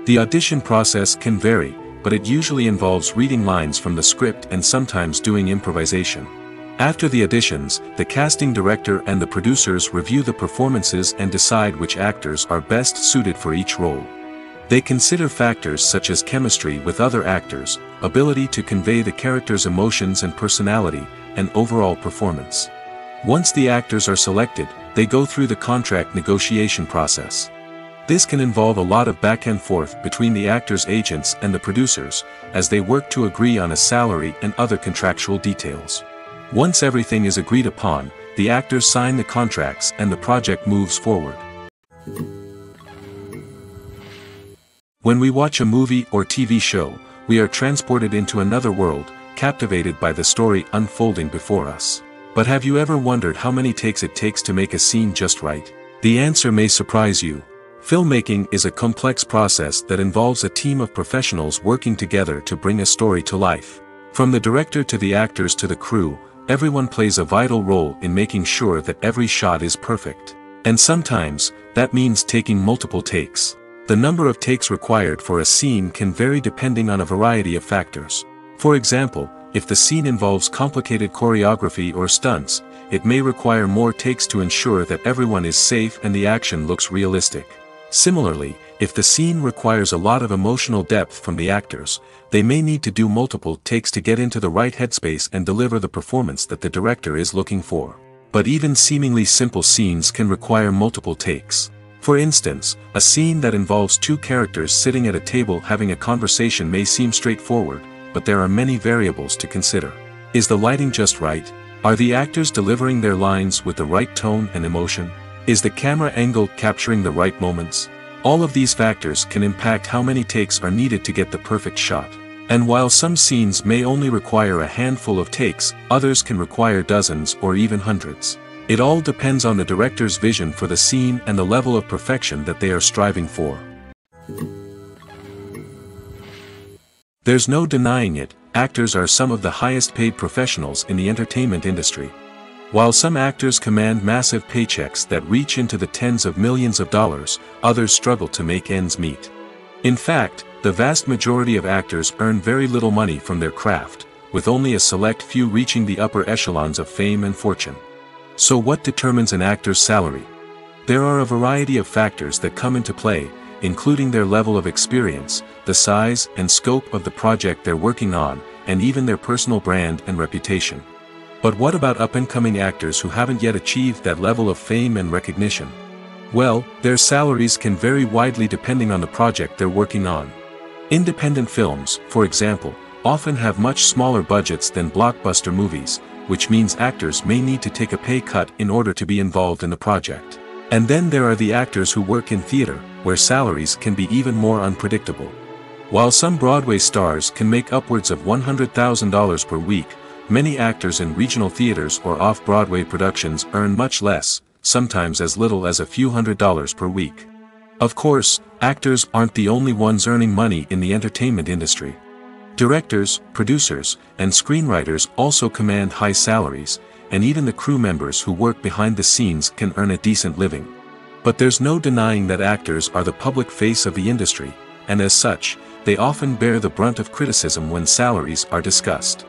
The audition process can vary, but it usually involves reading lines from the script and sometimes doing improvisation. After the auditions, the casting director and the producers review the performances and decide which actors are best suited for each role. They consider factors such as chemistry with other actors, ability to convey the character's emotions and personality, and overall performance. Once the actors are selected, they go through the contract negotiation process. This can involve a lot of back and forth between the actors' agents and the producers, as they work to agree on a salary and other contractual details. Once everything is agreed upon, the actors sign the contracts and the project moves forward. When we watch a movie or TV show, we are transported into another world, captivated by the story unfolding before us. But have you ever wondered how many takes it takes to make a scene just right? The answer may surprise you. Filmmaking is a complex process that involves a team of professionals working together to bring a story to life. From the director to the actors to the crew, everyone plays a vital role in making sure that every shot is perfect. And sometimes, that means taking multiple takes. The number of takes required for a scene can vary depending on a variety of factors. For example, if the scene involves complicated choreography or stunts, it may require more takes to ensure that everyone is safe and the action looks realistic. Similarly, if the scene requires a lot of emotional depth from the actors, they may need to do multiple takes to get into the right headspace and deliver the performance that the director is looking for. But even seemingly simple scenes can require multiple takes. For instance, a scene that involves two characters sitting at a table having a conversation may seem straightforward, but there are many variables to consider. Is the lighting just right? Are the actors delivering their lines with the right tone and emotion? Is the camera angle capturing the right moments? All of these factors can impact how many takes are needed to get the perfect shot. And while some scenes may only require a handful of takes, others can require dozens or even hundreds. It all depends on the director's vision for the scene and the level of perfection that they are striving for. There's no denying it, actors are some of the highest paid professionals in the entertainment industry. While some actors command massive paychecks that reach into the tens of millions of dollars, others struggle to make ends meet. In fact, the vast majority of actors earn very little money from their craft, with only a select few reaching the upper echelons of fame and fortune. So what determines an actor's salary? There are a variety of factors that come into play, including their level of experience, the size and scope of the project they're working on, and even their personal brand and reputation. But what about up-and-coming actors who haven't yet achieved that level of fame and recognition? Well, their salaries can vary widely depending on the project they're working on. Independent films, for example, often have much smaller budgets than blockbuster movies, which means actors may need to take a pay cut in order to be involved in the project. And then there are the actors who work in theater, where salaries can be even more unpredictable. While some Broadway stars can make upwards of $100,000 per week, many actors in regional theaters or off-Broadway productions earn much less, sometimes as little as a few $100s per week. Of course, actors aren't the only ones earning money in the entertainment industry. Directors, producers, and screenwriters also command high salaries, and even the crew members who work behind the scenes can earn a decent living. But there's no denying that actors are the public face of the industry, and as such, they often bear the brunt of criticism when salaries are discussed.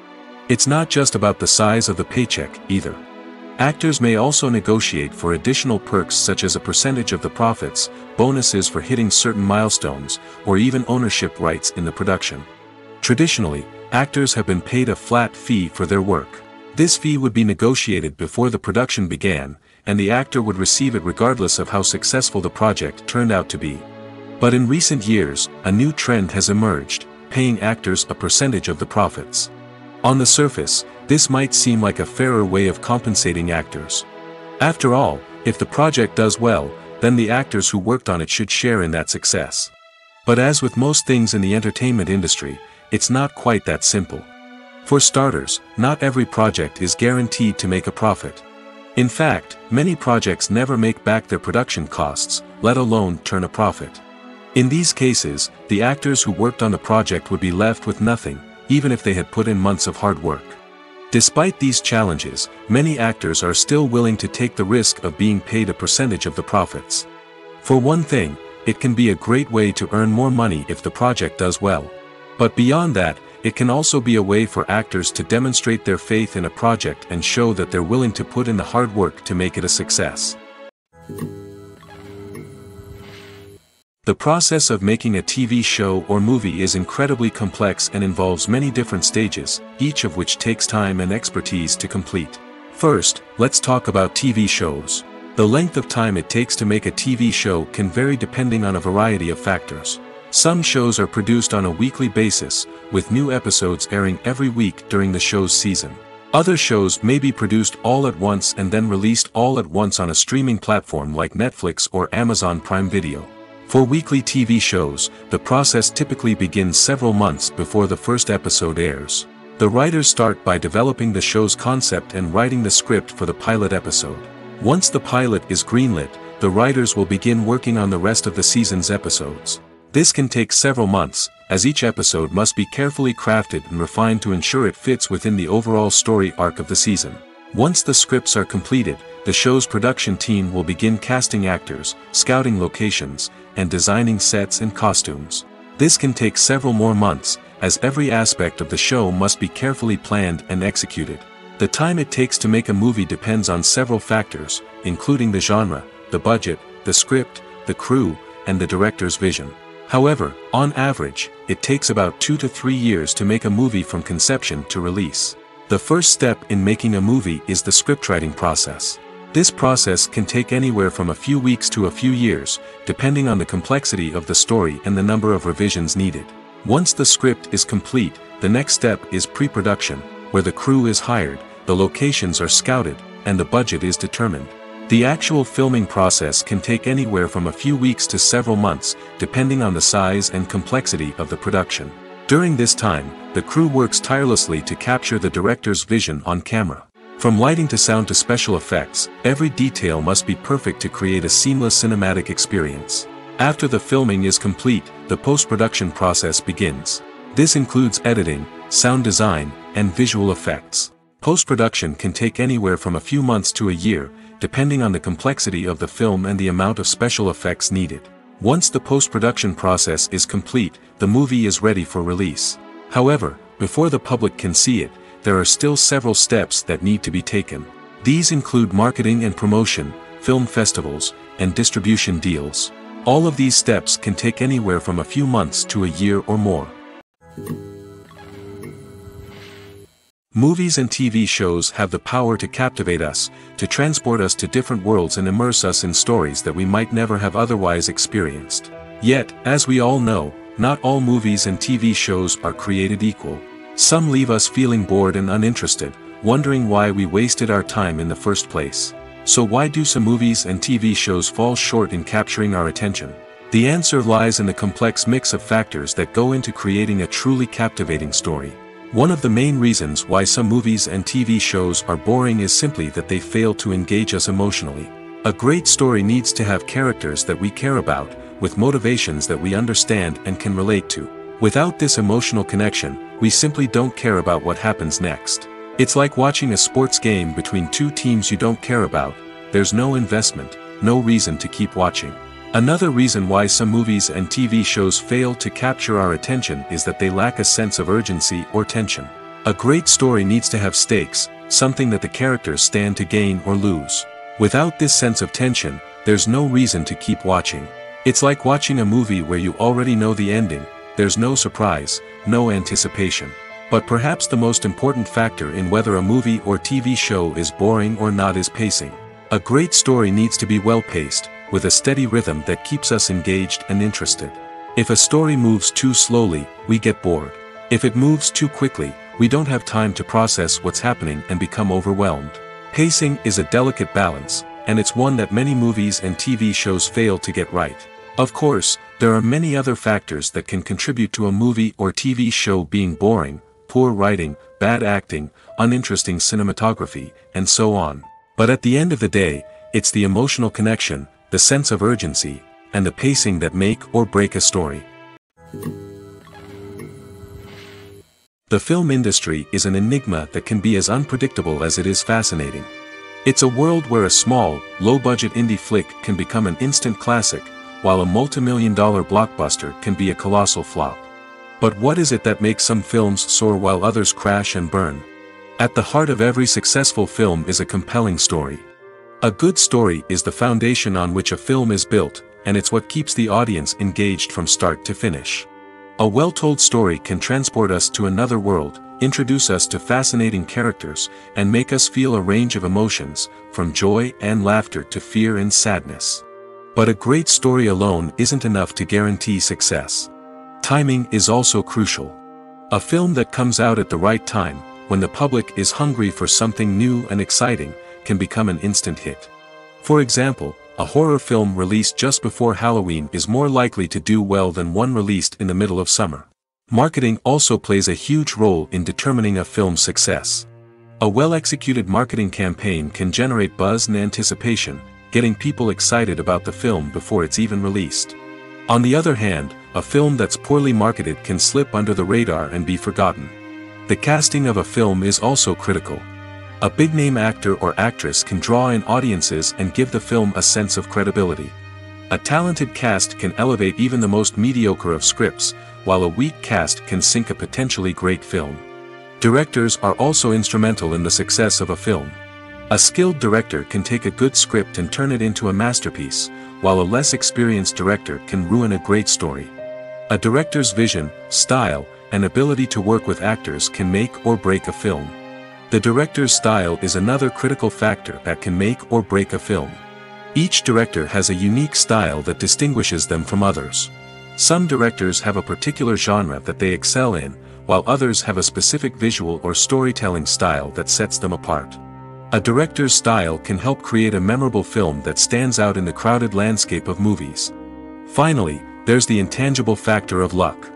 It's not just about the size of the paycheck, either. Actors may also negotiate for additional perks such as a percentage of the profits, bonuses for hitting certain milestones, or even ownership rights in the production. Traditionally, actors have been paid a flat fee for their work. This fee would be negotiated before the production began, and the actor would receive it regardless of how successful the project turned out to be. But in recent years, a new trend has emerged, paying actors a percentage of the profits. On the surface, this might seem like a fairer way of compensating actors. After all, if the project does well, then the actors who worked on it should share in that success. But as with most things in the entertainment industry, it's not quite that simple. For starters, not every project is guaranteed to make a profit. In fact, many projects never make back their production costs, let alone turn a profit. In these cases, the actors who worked on the project would be left with nothing, even if they had put in months of hard work. Despite these challenges, many actors are still willing to take the risk of being paid a percentage of the profits. For one thing, it can be a great way to earn more money if the project does well. But beyond that, it can also be a way for actors to demonstrate their faith in a project and show that they're willing to put in the hard work to make it a success. The process of making a TV show or movie is incredibly complex and involves many different stages, each of which takes time and expertise to complete. First, let's talk about TV shows. The length of time it takes to make a TV show can vary depending on a variety of factors. Some shows are produced on a weekly basis, with new episodes airing every week during the show's season. Other shows may be produced all at once and then released all at once on a streaming platform like Netflix or Amazon Prime Video. For weekly TV shows, the process typically begins several months before the first episode airs. The writers start by developing the show's concept and writing the script for the pilot episode. Once the pilot is greenlit, the writers will begin working on the rest of the season's episodes. This can take several months, as each episode must be carefully crafted and refined to ensure it fits within the overall story arc of the season. Once the scripts are completed, the show's production team will begin casting actors, scouting locations, and designing sets and costumes. This can take several more months, as every aspect of the show must be carefully planned and executed. The time it takes to make a movie depends on several factors, including the genre, the budget, the script, the crew, and the director's vision. However, on average, it takes about 2 to 3 years to make a movie from conception to release. The first step in making a movie is the scriptwriting process. This process can take anywhere from a few weeks to a few years, depending on the complexity of the story and the number of revisions needed. Once the script is complete, the next step is pre-production, where the crew is hired, the locations are scouted, and the budget is determined. The actual filming process can take anywhere from a few weeks to several months, depending on the size and complexity of the production. During this time, the crew works tirelessly to capture the director's vision on camera. From lighting to sound to special effects, every detail must be perfect to create a seamless cinematic experience. After the filming is complete, the post-production process begins. This includes editing, sound design, and visual effects. Post-production can take anywhere from a few months to a year, depending on the complexity of the film and the amount of special effects needed. Once the post-production process is complete, the movie is ready for release. However, before the public can see it, there are still several steps that need to be taken. These include marketing and promotion, film festivals, and distribution deals. All of these steps can take anywhere from a few months to a year or more. Movies and TV shows have the power to captivate us, to transport us to different worlds and immerse us in stories that we might never have otherwise experienced. Yet, as we all know, not all movies and TV shows are created equal. Some leave us feeling bored and uninterested, wondering why we wasted our time in the first place. So why do some movies and TV shows fall short in capturing our attention? The answer lies in the complex mix of factors that go into creating a truly captivating story. One of the main reasons why some movies and TV shows are boring is simply that they fail to engage us emotionally. A great story needs to have characters that we care about, with motivations that we understand and can relate to. Without this emotional connection, we simply don't care about what happens next. It's like watching a sports game between two teams you don't care about. There's no investment, no reason to keep watching. Another reason why some movies and TV shows fail to capture our attention is that they lack a sense of urgency or tension. A great story needs to have stakes, something that the characters stand to gain or lose. Without this sense of tension, there's no reason to keep watching. It's like watching a movie where you already know the ending. There's no surprise, no anticipation. But perhaps the most important factor in whether a movie or TV show is boring or not is pacing. A great story needs to be well-paced, with a steady rhythm that keeps us engaged and interested. If a story moves too slowly, we get bored. If it moves too quickly, we don't have time to process what's happening and become overwhelmed. Pacing is a delicate balance, and it's one that many movies and TV shows fail to get right. Of course, there are many other factors that can contribute to a movie or TV show being boring: poor writing, bad acting, uninteresting cinematography, and so on. But at the end of the day, it's the emotional connection, the sense of urgency, and the pacing that make or break a story. The film industry is an enigma that can be as unpredictable as it is fascinating. It's a world where a small, low-budget indie flick can become an instant classic, while a multi-million-dollar blockbuster can be a colossal flop. But what is it that makes some films soar while others crash and burn? At the heart of every successful film is a compelling story. A good story is the foundation on which a film is built, and it's what keeps the audience engaged from start to finish. A well-told story can transport us to another world, introduce us to fascinating characters, and make us feel a range of emotions, from joy and laughter to fear and sadness. But a great story alone isn't enough to guarantee success. Timing is also crucial. A film that comes out at the right time, when the public is hungry for something new and exciting, can become an instant hit. For example, a horror film released just before Halloween is more likely to do well than one released in the middle of summer. Marketing also plays a huge role in determining a film's success. A well-executed marketing campaign can generate buzz and anticipation, getting people excited about the film before it's even released. On the other hand, a film that's poorly marketed can slip under the radar and be forgotten. The casting of a film is also critical. A big-name actor or actress can draw in audiences and give the film a sense of credibility. A talented cast can elevate even the most mediocre of scripts, while a weak cast can sink a potentially great film. Directors are also instrumental in the success of a film. A skilled director can take a good script and turn it into a masterpiece, while a less experienced director can ruin a great story. A director's vision, style, and ability to work with actors can make or break a film. The director's style is another critical factor that can make or break a film. Each director has a unique style that distinguishes them from others. Some directors have a particular genre that they excel in, while others have a specific visual or storytelling style that sets them apart. A director's style can help create a memorable film that stands out in the crowded landscape of movies. Finally, there's the intangible factor of luck.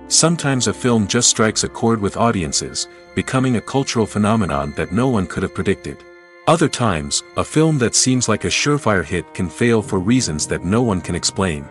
Sometimes a film just strikes a chord with audiences, becoming a cultural phenomenon that no one could have predicted. Other times, a film that seems like a surefire hit can fail for reasons that no one can explain.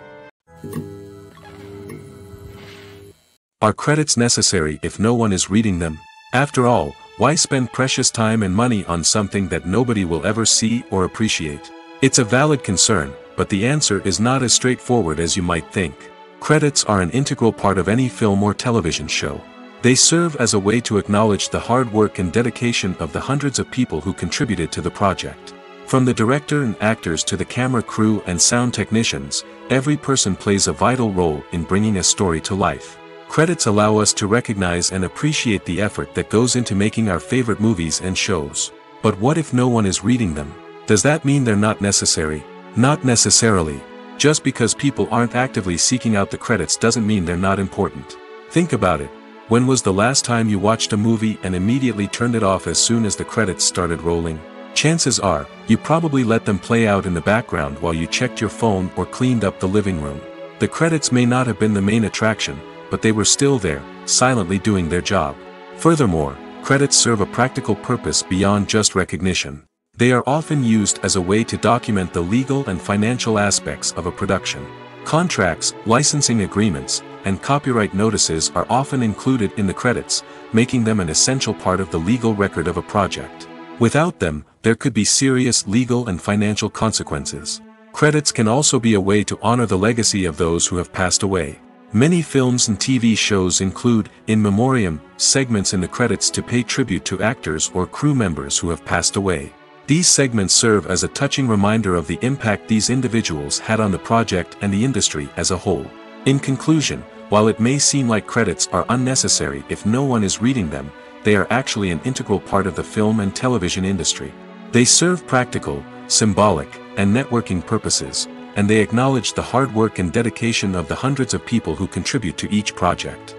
Are credits necessary if no one is reading them? After all, why spend precious time and money on something that nobody will ever see or appreciate? It's a valid concern, but the answer is not as straightforward as you might think. Credits are an integral part of any film or television show. They serve as a way to acknowledge the hard work and dedication of the hundreds of people who contributed to the project. From the director and actors to the camera crew and sound technicians, every person plays a vital role in bringing a story to life. Credits allow us to recognize and appreciate the effort that goes into making our favorite movies and shows. But what if no one is reading them? Does that mean they're not necessary? Not necessarily. Just because people aren't actively seeking out the credits doesn't mean they're not important. Think about it. When was the last time you watched a movie and immediately turned it off as soon as the credits started rolling? Chances are, you probably let them play out in the background while you checked your phone or cleaned up the living room. The credits may not have been the main attraction, but they were still there, silently doing their job. Furthermore, credits serve a practical purpose beyond just recognition. They are often used as a way to document the legal and financial aspects of a production. Contracts, licensing agreements, and copyright notices are often included in the credits, making them an essential part of the legal record of a project. Without them, there could be serious legal and financial consequences. Credits can also be a way to honor the legacy of those who have passed away. Many films and TV shows include, in memoriam, segments in the credits to pay tribute to actors or crew members who have passed away. These segments serve as a touching reminder of the impact these individuals had on the project and the industry as a whole. In conclusion, while it may seem like credits are unnecessary if no one is reading them, they are actually an integral part of the film and television industry. They serve practical, symbolic, and networking purposes, and they acknowledge the hard work and dedication of the hundreds of people who contribute to each project.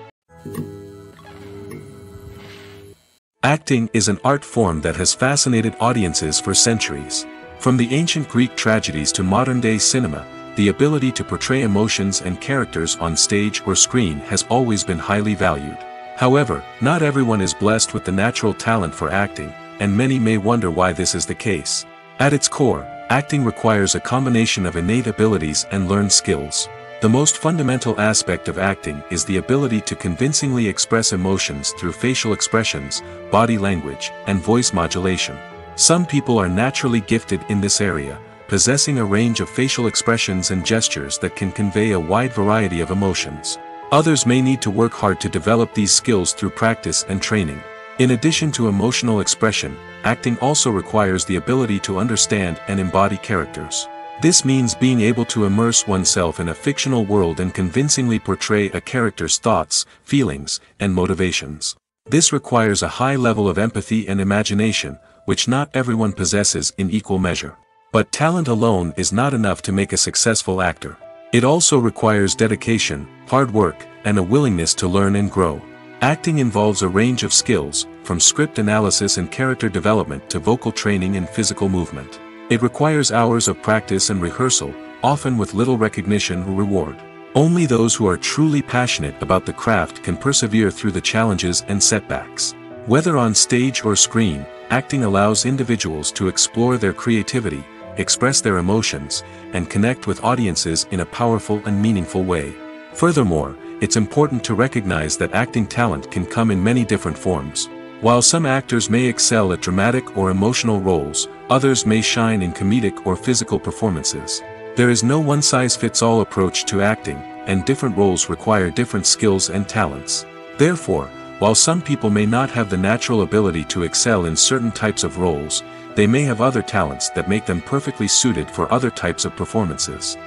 Acting is an art form that has fascinated audiences for centuries. From the ancient Greek tragedies to modern-day cinema, the ability to portray emotions and characters on stage or screen has always been highly valued. However, not everyone is blessed with the natural talent for acting, and many may wonder why this is the case. At its core, acting requires a combination of innate abilities and learned skills. The most fundamental aspect of acting is the ability to convincingly express emotions through facial expressions, body language, and voice modulation. Some people are naturally gifted in this area, possessing a range of facial expressions and gestures that can convey a wide variety of emotions. Others may need to work hard to develop these skills through practice and training. In addition to emotional expression, acting also requires the ability to understand and embody characters. This means being able to immerse oneself in a fictional world and convincingly portray a character's thoughts, feelings, and motivations. This requires a high level of empathy and imagination, which not everyone possesses in equal measure. But talent alone is not enough to make a successful actor. It also requires dedication, hard work, and a willingness to learn and grow. Acting involves a range of skills, from script analysis and character development to vocal training and physical movement. It requires hours of practice and rehearsal, often with little recognition or reward. Only those who are truly passionate about the craft can persevere through the challenges and setbacks. Whether on stage or screen, acting allows individuals to explore their creativity, express their emotions, and connect with audiences in a powerful and meaningful way. Furthermore, it's important to recognize that acting talent can come in many different forms. While some actors may excel at dramatic or emotional roles, others may shine in comedic or physical performances. There is no one-size-fits-all approach to acting, and different roles require different skills and talents. Therefore, while some people may not have the natural ability to excel in certain types of roles, they may have other talents that make them perfectly suited for other types of performances.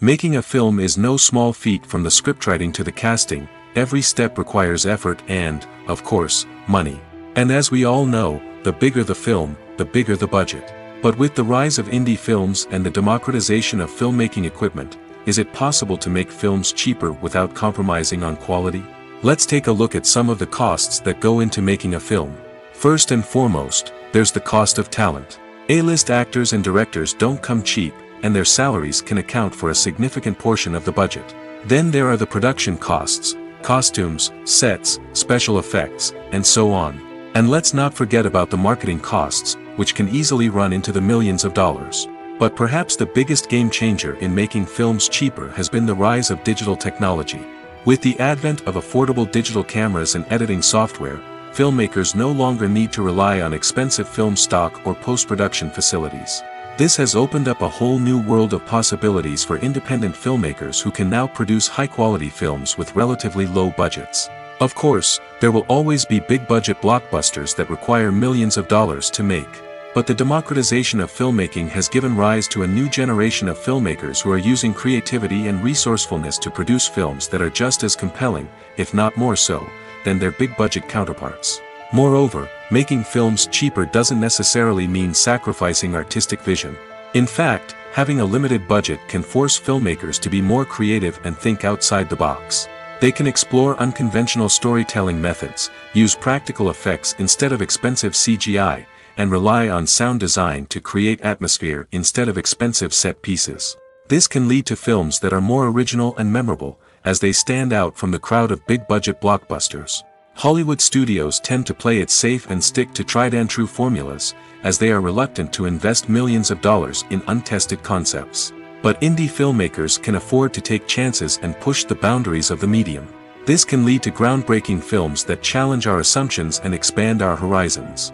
Making a film is no small feat. From the scriptwriting to the casting. Every step requires effort and, of course, money. And as we all know, the bigger the film, the bigger the budget. But with the rise of indie films and the democratization of filmmaking equipment, is it possible to make films cheaper without compromising on quality? Let's take a look at some of the costs that go into making a film. First and foremost, there's the cost of talent. A-list actors and directors don't come cheap, and their salaries can account for a significant portion of the budget. Then there are the production costs. Costumes, sets, special effects, and so on. And let's not forget about the marketing costs, which can easily run into the millions of dollars. But perhaps the biggest game changer in making films cheaper has been the rise of digital technology. With the advent of affordable digital cameras and editing software, filmmakers no longer need to rely on expensive film stock or post-production facilities. This has opened up a whole new world of possibilities for independent filmmakers who can now produce high-quality films with relatively low budgets. Of course, there will always be big-budget blockbusters that require millions of dollars to make. But the democratization of filmmaking has given rise to a new generation of filmmakers who are using creativity and resourcefulness to produce films that are just as compelling, if not more so, than their big-budget counterparts. Moreover, making films cheaper doesn't necessarily mean sacrificing artistic vision. In fact, having a limited budget can force filmmakers to be more creative and think outside the box. They can explore unconventional storytelling methods, use practical effects instead of expensive CGI, and rely on sound design to create atmosphere instead of expensive set pieces. This can lead to films that are more original and memorable, as they stand out from the crowd of big-budget blockbusters. Hollywood studios tend to play it safe and stick to tried-and-true formulas, as they are reluctant to invest millions of dollars in untested concepts. But indie filmmakers can afford to take chances and push the boundaries of the medium. This can lead to groundbreaking films that challenge our assumptions and expand our horizons.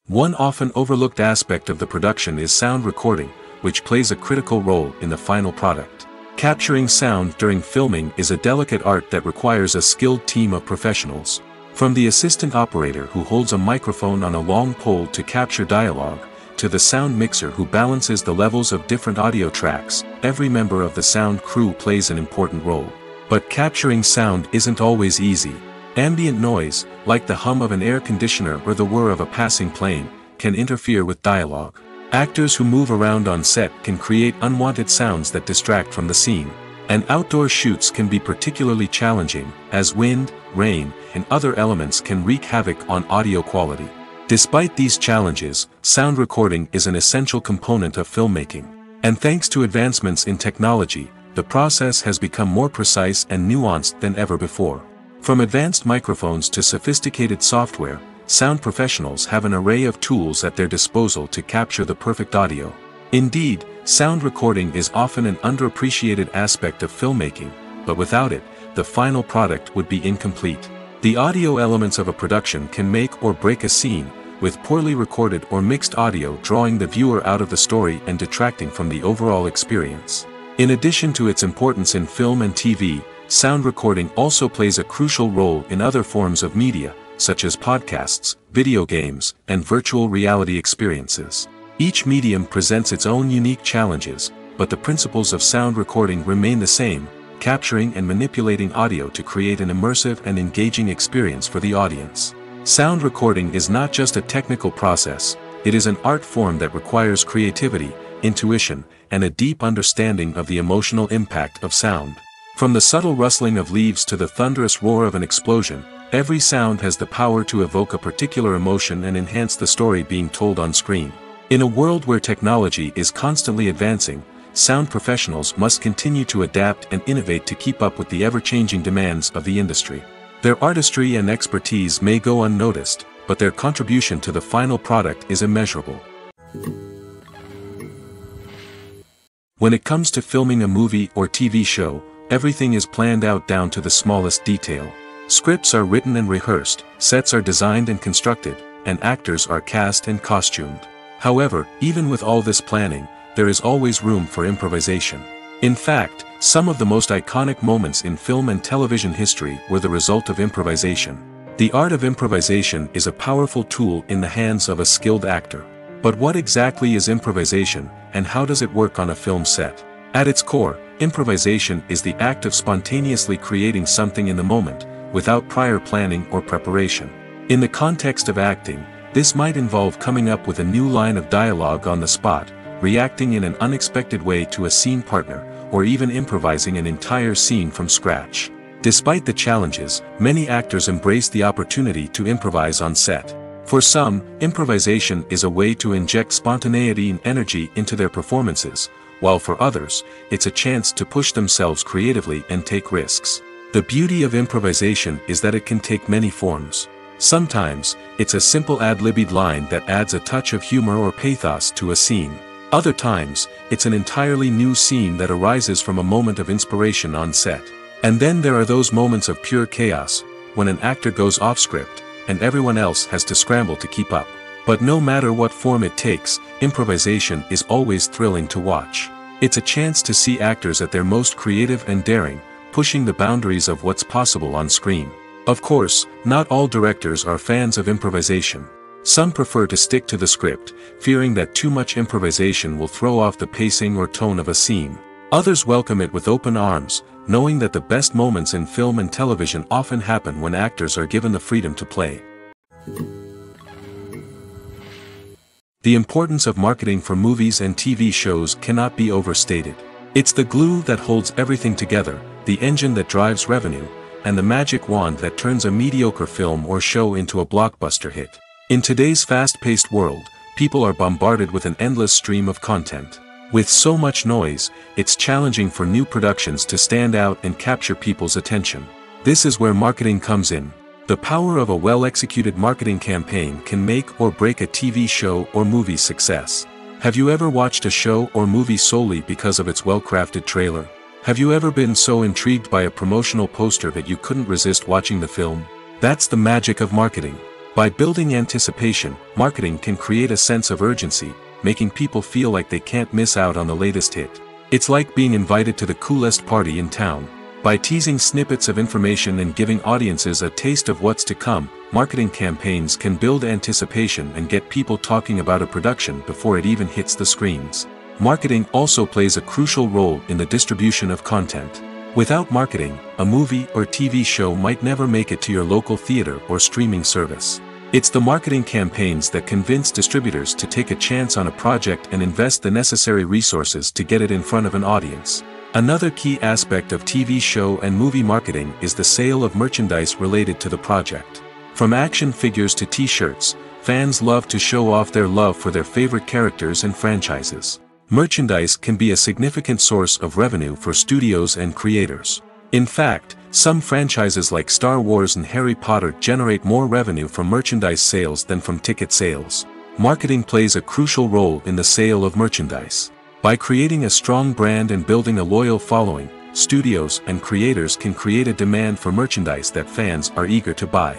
One often overlooked aspect of the production is sound recording, which plays a critical role in the final product. Capturing sound during filming is a delicate art that requires a skilled team of professionals. From the assistant operator who holds a microphone on a long pole to capture dialogue, to the sound mixer who balances the levels of different audio tracks, every member of the sound crew plays an important role. But capturing sound isn't always easy. Ambient noise, like the hum of an air conditioner or the whir of a passing plane, can interfere with dialogue. Actors who move around on set can create unwanted sounds that distract from the scene. And outdoor shoots can be particularly challenging, as wind, rain, and other elements can wreak havoc on audio quality. Despite these challenges, sound recording is an essential component of filmmaking. And thanks to advancements in technology, the process has become more precise and nuanced than ever before. From advanced microphones to sophisticated software, sound professionals have an array of tools at their disposal to capture the perfect audio. Indeed, sound recording is often an underappreciated aspect of filmmaking, but without it, the final product would be incomplete. The audio elements of a production can make or break a scene, with poorly recorded or mixed audio drawing the viewer out of the story and detracting from the overall experience. In addition to its importance in film and TV, sound recording also plays a crucial role in other forms of media, such as podcasts, video games, and virtual reality experiences. Each medium presents its own unique challenges, but the principles of sound recording remain the same, capturing and manipulating audio to create an immersive and engaging experience for the audience. Sound recording is not just a technical process, it is an art form that requires creativity, intuition, and a deep understanding of the emotional impact of sound. From the subtle rustling of leaves to the thunderous roar of an explosion, every sound has the power to evoke a particular emotion and enhance the story being told on screen. In a world where technology is constantly advancing, sound professionals must continue to adapt and innovate to keep up with the ever-changing demands of the industry. Their artistry and expertise may go unnoticed, but their contribution to the final product is immeasurable. When it comes to filming a movie or TV show, everything is planned out down to the smallest detail. Scripts are written and rehearsed, sets are designed and constructed, and actors are cast and costumed. However, even with all this planning, there is always room for improvisation. In fact, some of the most iconic moments in film and television history were the result of improvisation. The art of improvisation is a powerful tool in the hands of a skilled actor. But what exactly is improvisation, and how does it work on a film set? At its core, improvisation is the act of spontaneously creating something in the moment, without prior planning or preparation. In the context of acting, this might involve coming up with a new line of dialogue on the spot, reacting in an unexpected way to a scene partner, or even improvising an entire scene from scratch. Despite the challenges, many actors embrace the opportunity to improvise on set. For some, improvisation is a way to inject spontaneity and energy into their performances, while for others, it's a chance to push themselves creatively and take risks. The beauty of improvisation is that it can take many forms. Sometimes, it's a simple ad-libbed line that adds a touch of humor or pathos to a scene. Other times, it's an entirely new scene that arises from a moment of inspiration on set. And then there are those moments of pure chaos, when an actor goes off script, and everyone else has to scramble to keep up. But no matter what form it takes, improvisation is always thrilling to watch. It's a chance to see actors at their most creative and daring, pushing the boundaries of what's possible on screen. Of course, not all directors are fans of improvisation. Some prefer to stick to the script, fearing that too much improvisation will throw off the pacing or tone of a scene. Others welcome it with open arms, knowing that the best moments in film and television often happen when actors are given the freedom to play. The importance of marketing for movies and TV shows cannot be overstated. It's the glue that holds everything together, the engine that drives revenue, and the magic wand that turns a mediocre film or show into a blockbuster hit. In today's fast-paced world, people are bombarded with an endless stream of content. With so much noise, it's challenging for new productions to stand out and capture people's attention. This is where marketing comes in. The power of a well-executed marketing campaign can make or break a TV show or movie's success. Have you ever watched a show or movie solely because of its well-crafted trailer? Have you ever been so intrigued by a promotional poster that you couldn't resist watching the film? That's the magic of marketing. By building anticipation, marketing can create a sense of urgency, making people feel like they can't miss out on the latest hit. It's like being invited to the coolest party in town. By teasing snippets of information and giving audiences a taste of what's to come, marketing campaigns can build anticipation and get people talking about a production before it even hits the screens. Marketing also plays a crucial role in the distribution of content. Without marketing, a movie or TV show might never make it to your local theater or streaming service. It's the marketing campaigns that convince distributors to take a chance on a project and invest the necessary resources to get it in front of an audience. Another key aspect of TV show and movie marketing is the sale of merchandise related to the project. From action figures to t-shirts, fans love to show off their love for their favorite characters and franchises. Merchandise can be a significant source of revenue for studios and creators. In fact, some franchises like Star Wars and Harry Potter generate more revenue from merchandise sales than from ticket sales. Marketing plays a crucial role in the sale of merchandise. By creating a strong brand and building a loyal following, studios and creators can create a demand for merchandise that fans are eager to buy.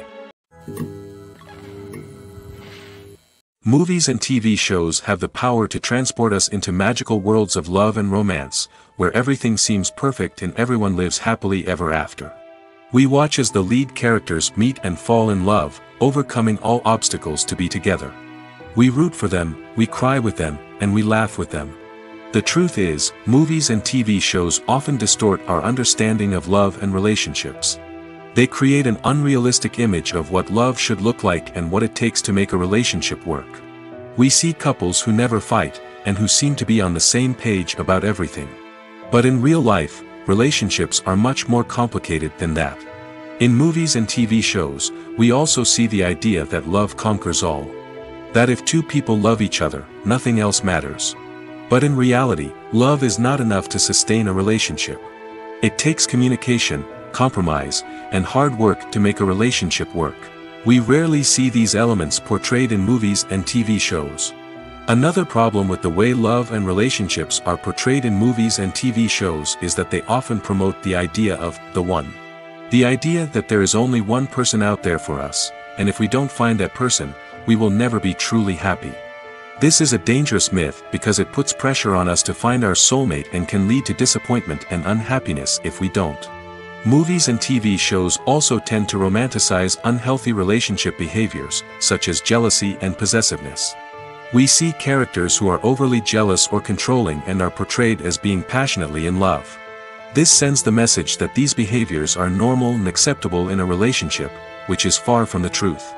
Movies and TV shows have the power to transport us into magical worlds of love and romance, where everything seems perfect and everyone lives happily ever after. We watch as the lead characters meet and fall in love, overcoming all obstacles to be together. We root for them, we cry with them, and we laugh with them. The truth is, movies and TV shows often distort our understanding of love and relationships. They create an unrealistic image of what love should look like and what it takes to make a relationship work. We see couples who never fight, and who seem to be on the same page about everything. But in real life, relationships are much more complicated than that. In movies and TV shows, we also see the idea that love conquers all. That if two people love each other, nothing else matters. But in reality, love is not enough to sustain a relationship. It takes communication, compromise, and hard work to make a relationship work. We rarely see these elements portrayed in movies and TV shows. Another problem with the way love and relationships are portrayed in movies and TV shows is that they often promote the idea of the one. The idea that there is only one person out there for us, and if we don't find that person, we will never be truly happy. This is a dangerous myth because it puts pressure on us to find our soulmate and can lead to disappointment and unhappiness if we don't. Movies and TV shows also tend to romanticize unhealthy relationship behaviors, such as jealousy and possessiveness. We see characters who are overly jealous or controlling and are portrayed as being passionately in love. This sends the message that these behaviors are normal and acceptable in a relationship, which is far from the truth.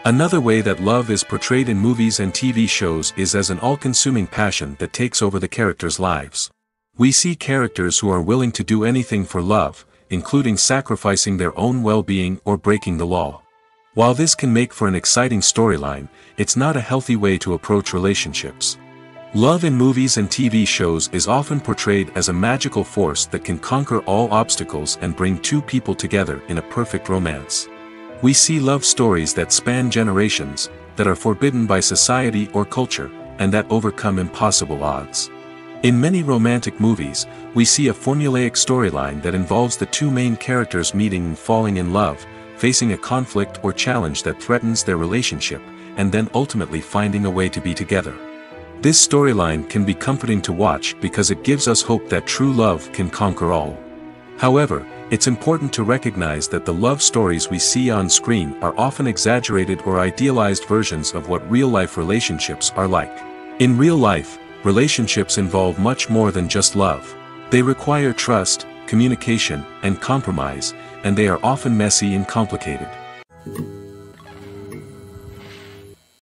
Another way that love is portrayed in movies and TV shows is as an all-consuming passion that takes over the characters' lives. We see characters who are willing to do anything for love, including sacrificing their own well-being or breaking the law. While this can make for an exciting storyline, it's not a healthy way to approach relationships. Love in movies and TV shows is often portrayed as a magical force that can conquer all obstacles and bring two people together in a perfect romance. We see love stories that span generations, that are forbidden by society or culture, and that overcome impossible odds. In many romantic movies, we see a formulaic storyline that involves the two main characters meeting and falling in love, facing a conflict or challenge that threatens their relationship, and then ultimately finding a way to be together. This storyline can be comforting to watch because it gives us hope that true love can conquer all. However, it's important to recognize that the love stories we see on screen are often exaggerated or idealized versions of what real-life relationships are like. In real life, relationships involve much more than just love. They require trust, communication, and compromise, and they are often messy and complicated.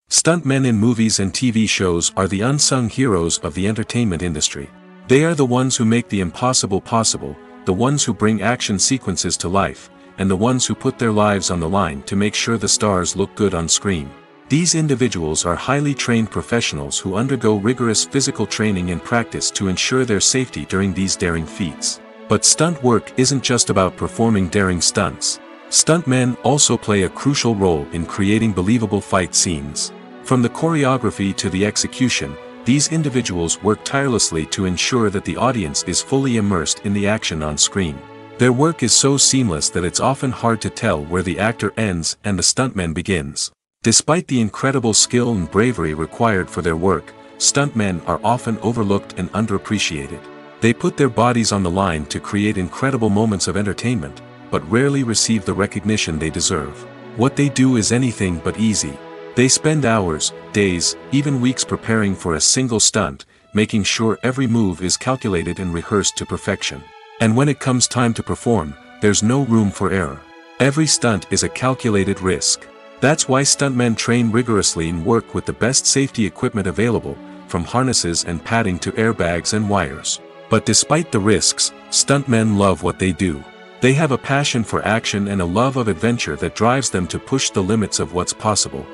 Stuntmen in movies and TV shows are the unsung heroes of the entertainment industry. They are the ones who make the impossible possible, the ones who bring action sequences to life, and the ones who put their lives on the line to make sure the stars look good on screen. These individuals are highly trained professionals who undergo rigorous physical training and practice to ensure their safety during these daring feats. But stunt work isn't just about performing daring stunts. Stuntmen also play a crucial role in creating believable fight scenes. From the choreography to the execution, these individuals work tirelessly to ensure that the audience is fully immersed in the action on screen. Their work is so seamless that it's often hard to tell where the actor ends and the stuntman begins. Despite the incredible skill and bravery required for their work, stuntmen are often overlooked and underappreciated. They put their bodies on the line to create incredible moments of entertainment, but rarely receive the recognition they deserve. What they do is anything but easy. They spend hours, days, even weeks preparing for a single stunt, making sure every move is calculated and rehearsed to perfection. And when it comes time to perform, there's no room for error. Every stunt is a calculated risk. That's why stuntmen train rigorously and work with the best safety equipment available, from harnesses and padding to airbags and wires. But despite the risks, stuntmen love what they do. They have a passion for action and a love of adventure that drives them to push the limits of what's possible.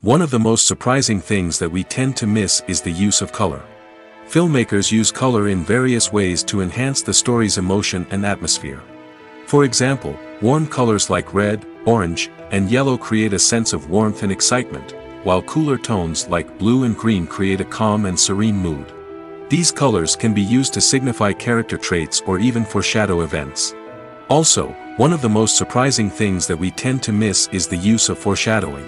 One of the most surprising things that we tend to miss is the use of color. Filmmakers use color in various ways to enhance the story's emotion and atmosphere. For example, warm colors like red, orange, and yellow create a sense of warmth and excitement, while cooler tones like blue and green create a calm and serene mood. These colors can be used to signify character traits or even foreshadow events. Also, one of the most surprising things that we tend to miss is the use of foreshadowing.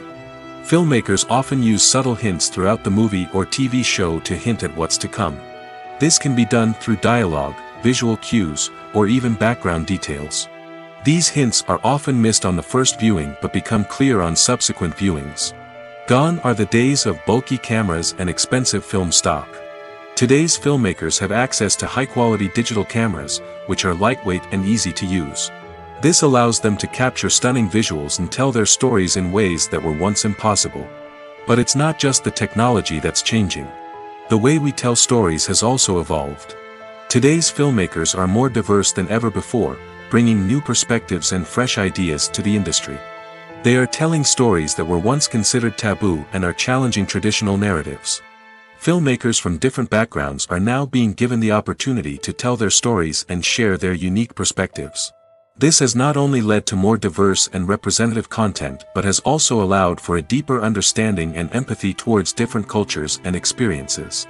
Filmmakers often use subtle hints throughout the movie or TV show to hint at what's to come. This can be done through dialogue, visual cues, or even background details. These hints are often missed on the first viewing but become clear on subsequent viewings. Gone are the days of bulky cameras and expensive film stock. Today's filmmakers have access to high-quality digital cameras, which are lightweight and easy to use. This allows them to capture stunning visuals and tell their stories in ways that were once impossible. But it's not just the technology that's changing. The way we tell stories has also evolved. Today's filmmakers are more diverse than ever before, bringing new perspectives and fresh ideas to the industry. They are telling stories that were once considered taboo and are challenging traditional narratives. Filmmakers from different backgrounds are now being given the opportunity to tell their stories and share their unique perspectives. This has not only led to more diverse and representative content but has also allowed for a deeper understanding and empathy towards different cultures and experiences.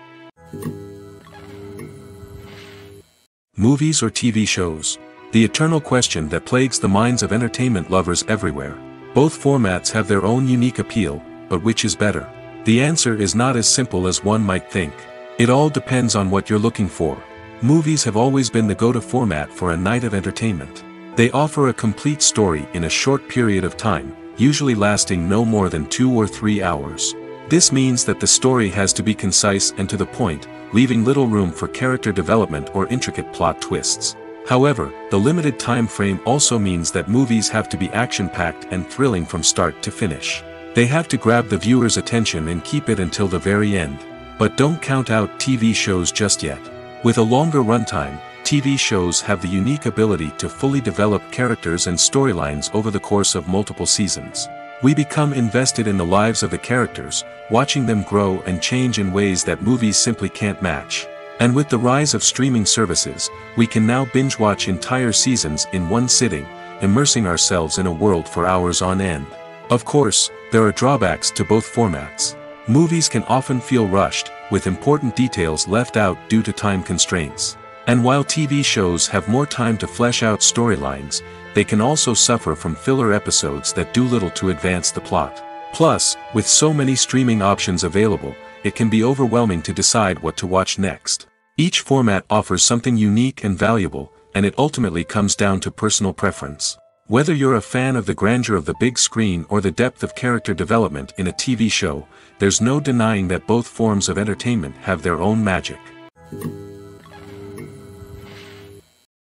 Movies or TV shows? The eternal question that plagues the minds of entertainment lovers everywhere. Both formats have their own unique appeal, but which is better? The answer is not as simple as one might think. It all depends on what you're looking for. Movies have always been the go-to format for a night of entertainment. They offer a complete story in a short period of time, usually lasting no more than 2 or 3 hours. This means that the story has to be concise and to the point, leaving little room for character development or intricate plot twists. However, the limited time frame also means that movies have to be action-packed and thrilling from start to finish. They have to grab the viewer's attention and keep it until the very end. But don't count out TV shows just yet. With a longer runtime, TV shows have the unique ability to fully develop characters and storylines over the course of multiple seasons. We become invested in the lives of the characters, watching them grow and change in ways that movies simply can't match. And with the rise of streaming services, we can now binge-watch entire seasons in one sitting, immersing ourselves in a world for hours on end. Of course, there are drawbacks to both formats. Movies can often feel rushed, with important details left out due to time constraints. And while TV shows have more time to flesh out storylines, they can also suffer from filler episodes that do little to advance the plot. Plus, with so many streaming options available, it can be overwhelming to decide what to watch next. Each format offers something unique and valuable, and it ultimately comes down to personal preference. Whether you're a fan of the grandeur of the big screen or the depth of character development in a TV show, there's no denying that both forms of entertainment have their own magic.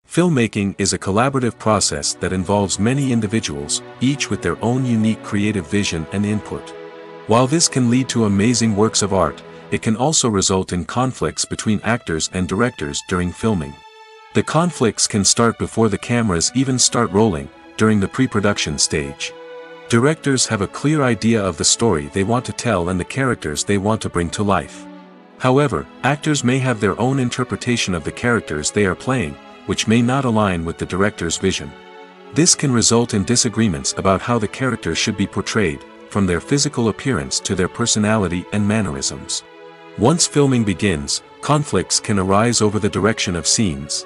Filmmaking is a collaborative process that involves many individuals, each with their own unique creative vision and input. While this can lead to amazing works of art, it can also result in conflicts between actors and directors during filming. The conflicts can start before the cameras even start rolling, during the pre-production stage. Directors have a clear idea of the story they want to tell and the characters they want to bring to life. However, actors may have their own interpretation of the characters they are playing, which may not align with the director's vision. This can result in disagreements about how the characters should be portrayed, from their physical appearance to their personality and mannerisms. Once filming begins, conflicts can arise over the direction of scenes.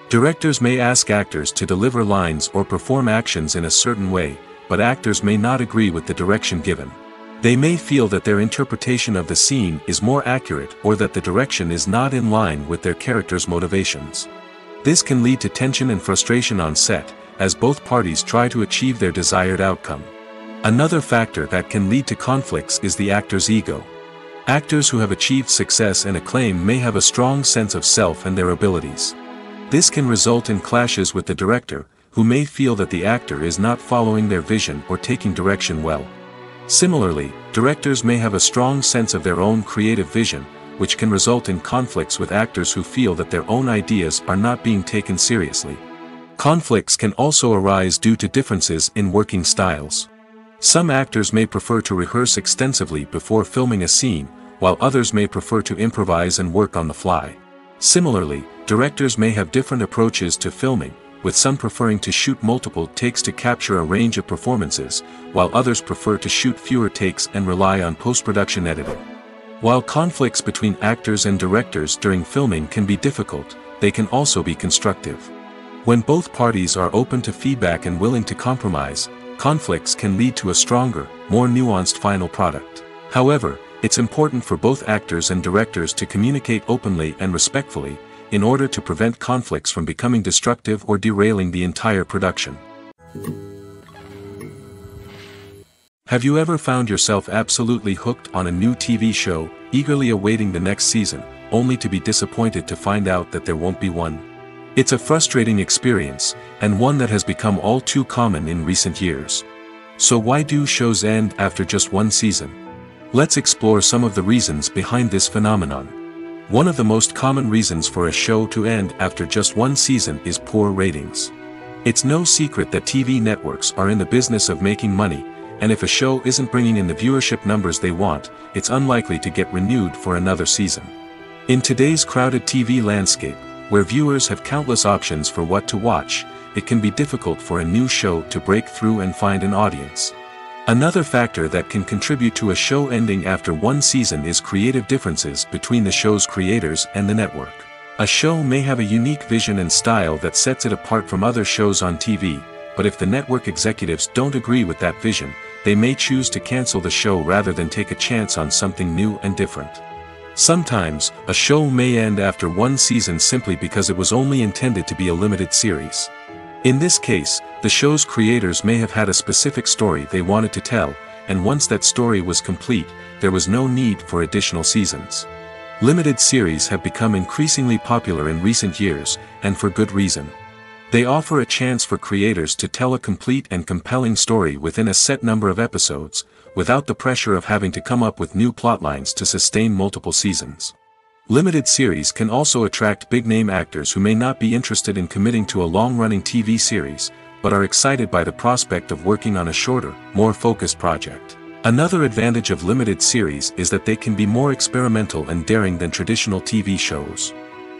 Directors may ask actors to deliver lines or perform actions in a certain way, but actors may not agree with the direction given. They may feel that their interpretation of the scene is more accurate or that the direction is not in line with their character's motivations. This can lead to tension and frustration on set, as both parties try to achieve their desired outcome. Another factor that can lead to conflicts is the actor's ego. Actors who have achieved success and acclaim may have a strong sense of self and their abilities. This can result in clashes with the director, who may feel that the actor is not following their vision or taking direction well. Similarly, directors may have a strong sense of their own creative vision, which can result in conflicts with actors who feel that their own ideas are not being taken seriously. Conflicts can also arise due to differences in working styles. Some actors may prefer to rehearse extensively before filming a scene, while others may prefer to improvise and work on the fly. Similarly, directors may have different approaches to filming, with some preferring to shoot multiple takes to capture a range of performances, while others prefer to shoot fewer takes and rely on post-production editing. While conflicts between actors and directors during filming can be difficult, they can also be constructive. When both parties are open to feedback and willing to compromise, conflicts can lead to a stronger, more nuanced final product. However, it's important for both actors and directors to communicate openly and respectfully, in order to prevent conflicts from becoming destructive or derailing the entire production. Have you ever found yourself absolutely hooked on a new TV show, eagerly awaiting the next season, only to be disappointed to find out that there won't be one? It's a frustrating experience, and one that has become all too common in recent years. So why do shows end after just one season? Let's explore some of the reasons behind this phenomenon. One of the most common reasons for a show to end after just one season is poor ratings. It's no secret that TV networks are in the business of making money, and if a show isn't bringing in the viewership numbers they want, it's unlikely to get renewed for another season. In today's crowded TV landscape, where viewers have countless options for what to watch, it can be difficult for a new show to break through and find an audience. Another factor that can contribute to a show ending after one season is creative differences between the show's creators and the network. A show may have a unique vision and style that sets it apart from other shows on TV, but if the network executives don't agree with that vision, they may choose to cancel the show rather than take a chance on something new and different. Sometimes, a show may end after one season simply because it was only intended to be a limited series. In this case, the show's creators may have had a specific story they wanted to tell, and once that story was complete, there was no need for additional seasons. Limited series have become increasingly popular in recent years, and for good reason. They offer a chance for creators to tell a complete and compelling story within a set number of episodes, without the pressure of having to come up with new plotlines to sustain multiple seasons. Limited series can also attract big-name actors who may not be interested in committing to a long-running TV series, but are excited by the prospect of working on a shorter, more focused project. Another advantage of limited series is that they can be more experimental and daring than traditional TV shows.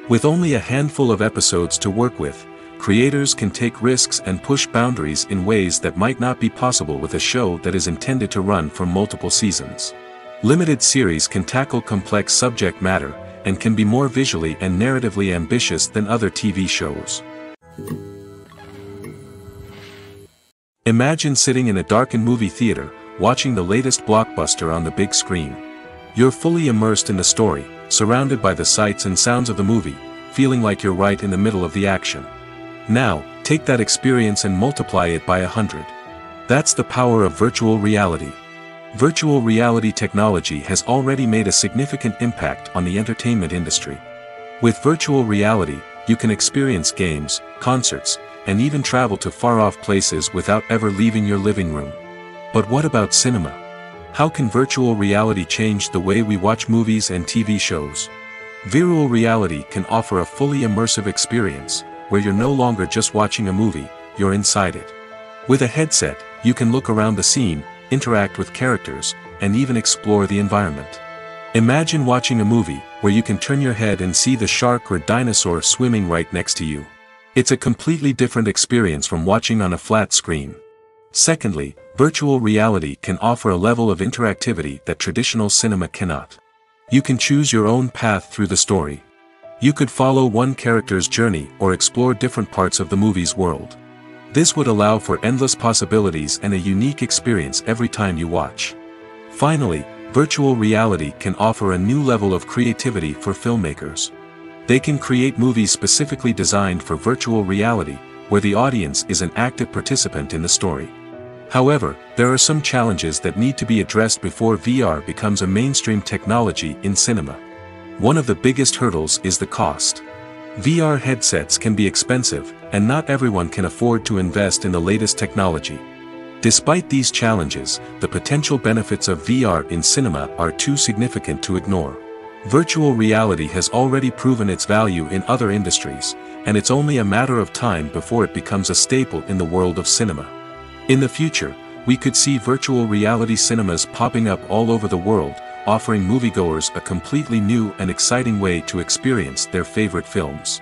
With only a handful of episodes to work with, creators can take risks and push boundaries in ways that might not be possible with a show that is intended to run for multiple seasons. Limited series can tackle complex subject matter, and can be more visually and narratively ambitious than other TV shows. Imagine sitting in a darkened movie theater, watching the latest blockbuster on the big screen. You're fully immersed in the story, surrounded by the sights and sounds of the movie, feeling like you're right in the middle of the action. Now, take that experience and multiply it by 100. That's the power of virtual reality. Virtual reality technology has already made a significant impact on the entertainment industry. With virtual reality, you can experience games, concerts, and even travel to far-off places without ever leaving your living room. But what about cinema? How can virtual reality change the way we watch movies and TV shows? Virtual reality can offer a fully immersive experience, where you're no longer just watching a movie, you're inside it. With a headset, you can look around the scene, interact with characters, and even explore the environment. Imagine watching a movie where you can turn your head and see the shark or dinosaur swimming right next to you. It's a completely different experience from watching on a flat screen. Secondly, virtual reality can offer a level of interactivity that traditional cinema cannot. You can choose your own path through the story. You could follow one character's journey or explore different parts of the movie's world. This would allow for endless possibilities and a unique experience every time you watch. Finally, virtual reality can offer a new level of creativity for filmmakers. They can create movies specifically designed for virtual reality, where the audience is an active participant in the story. However, there are some challenges that need to be addressed before VR becomes a mainstream technology in cinema. One of the biggest hurdles is the cost. VR headsets can be expensive, and not everyone can afford to invest in the latest technology. Despite these challenges, the potential benefits of VR in cinema are too significant to ignore. Virtual reality has already proven its value in other industries, and it's only a matter of time before it becomes a staple in the world of cinema. In the future, we could see virtual reality cinemas popping up all over the world, offering moviegoers a completely new and exciting way to experience their favorite films.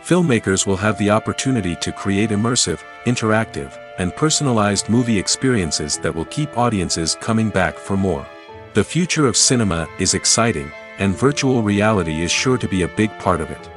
Filmmakers will have the opportunity to create immersive, interactive, and personalized movie experiences that will keep audiences coming back for more. The future of cinema is exciting, and virtual reality is sure to be a big part of it.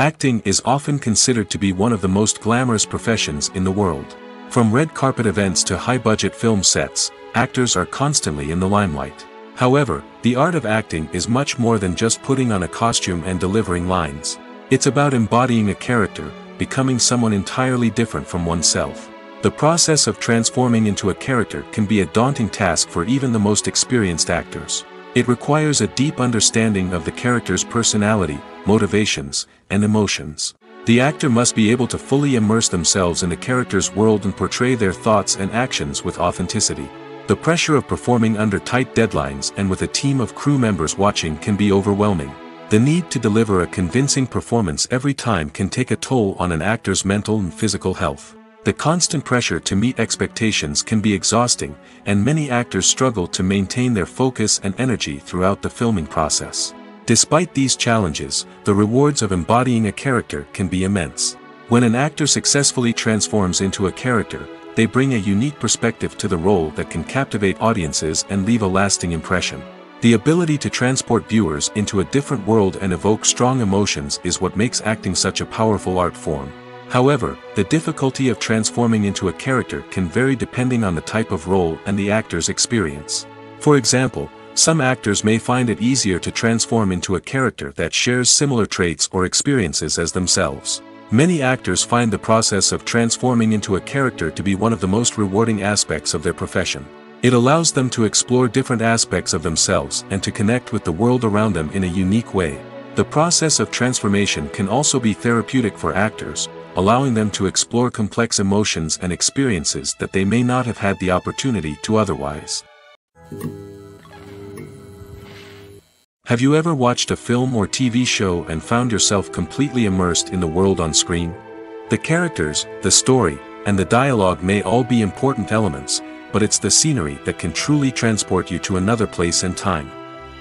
Acting is often considered to be one of the most glamorous professions in the world. From red carpet events to high-budget film sets, actors are constantly in the limelight. However, the art of acting is much more than just putting on a costume and delivering lines. It's about embodying a character, becoming someone entirely different from oneself. The process of transforming into a character can be a daunting task for even the most experienced actors. It requires a deep understanding of the character's personality, motivations, and emotions. The actor must be able to fully immerse themselves in the character's world and portray their thoughts and actions with authenticity. The pressure of performing under tight deadlines and with a team of crew members watching can be overwhelming. The need to deliver a convincing performance every time can take a toll on an actor's mental and physical health. The constant pressure to meet expectations can be exhausting, and many actors struggle to maintain their focus and energy throughout the filming process. Despite these challenges, the rewards of embodying a character can be immense. When an actor successfully transforms into a character, they bring a unique perspective to the role that can captivate audiences and leave a lasting impression. The ability to transport viewers into a different world and evoke strong emotions is what makes acting such a powerful art form. However, the difficulty of transforming into a character can vary depending on the type of role and the actor's experience. For example, some actors may find it easier to transform into a character that shares similar traits or experiences as themselves. Many actors find the process of transforming into a character to be one of the most rewarding aspects of their profession. It allows them to explore different aspects of themselves and to connect with the world around them in a unique way. The process of transformation can also be therapeutic for actors, allowing them to explore complex emotions and experiences that they may not have had the opportunity to otherwise. Have you ever watched a film or TV show and found yourself completely immersed in the world on screen? The characters, the story, and the dialogue may all be important elements, but it's the scenery that can truly transport you to another place and time.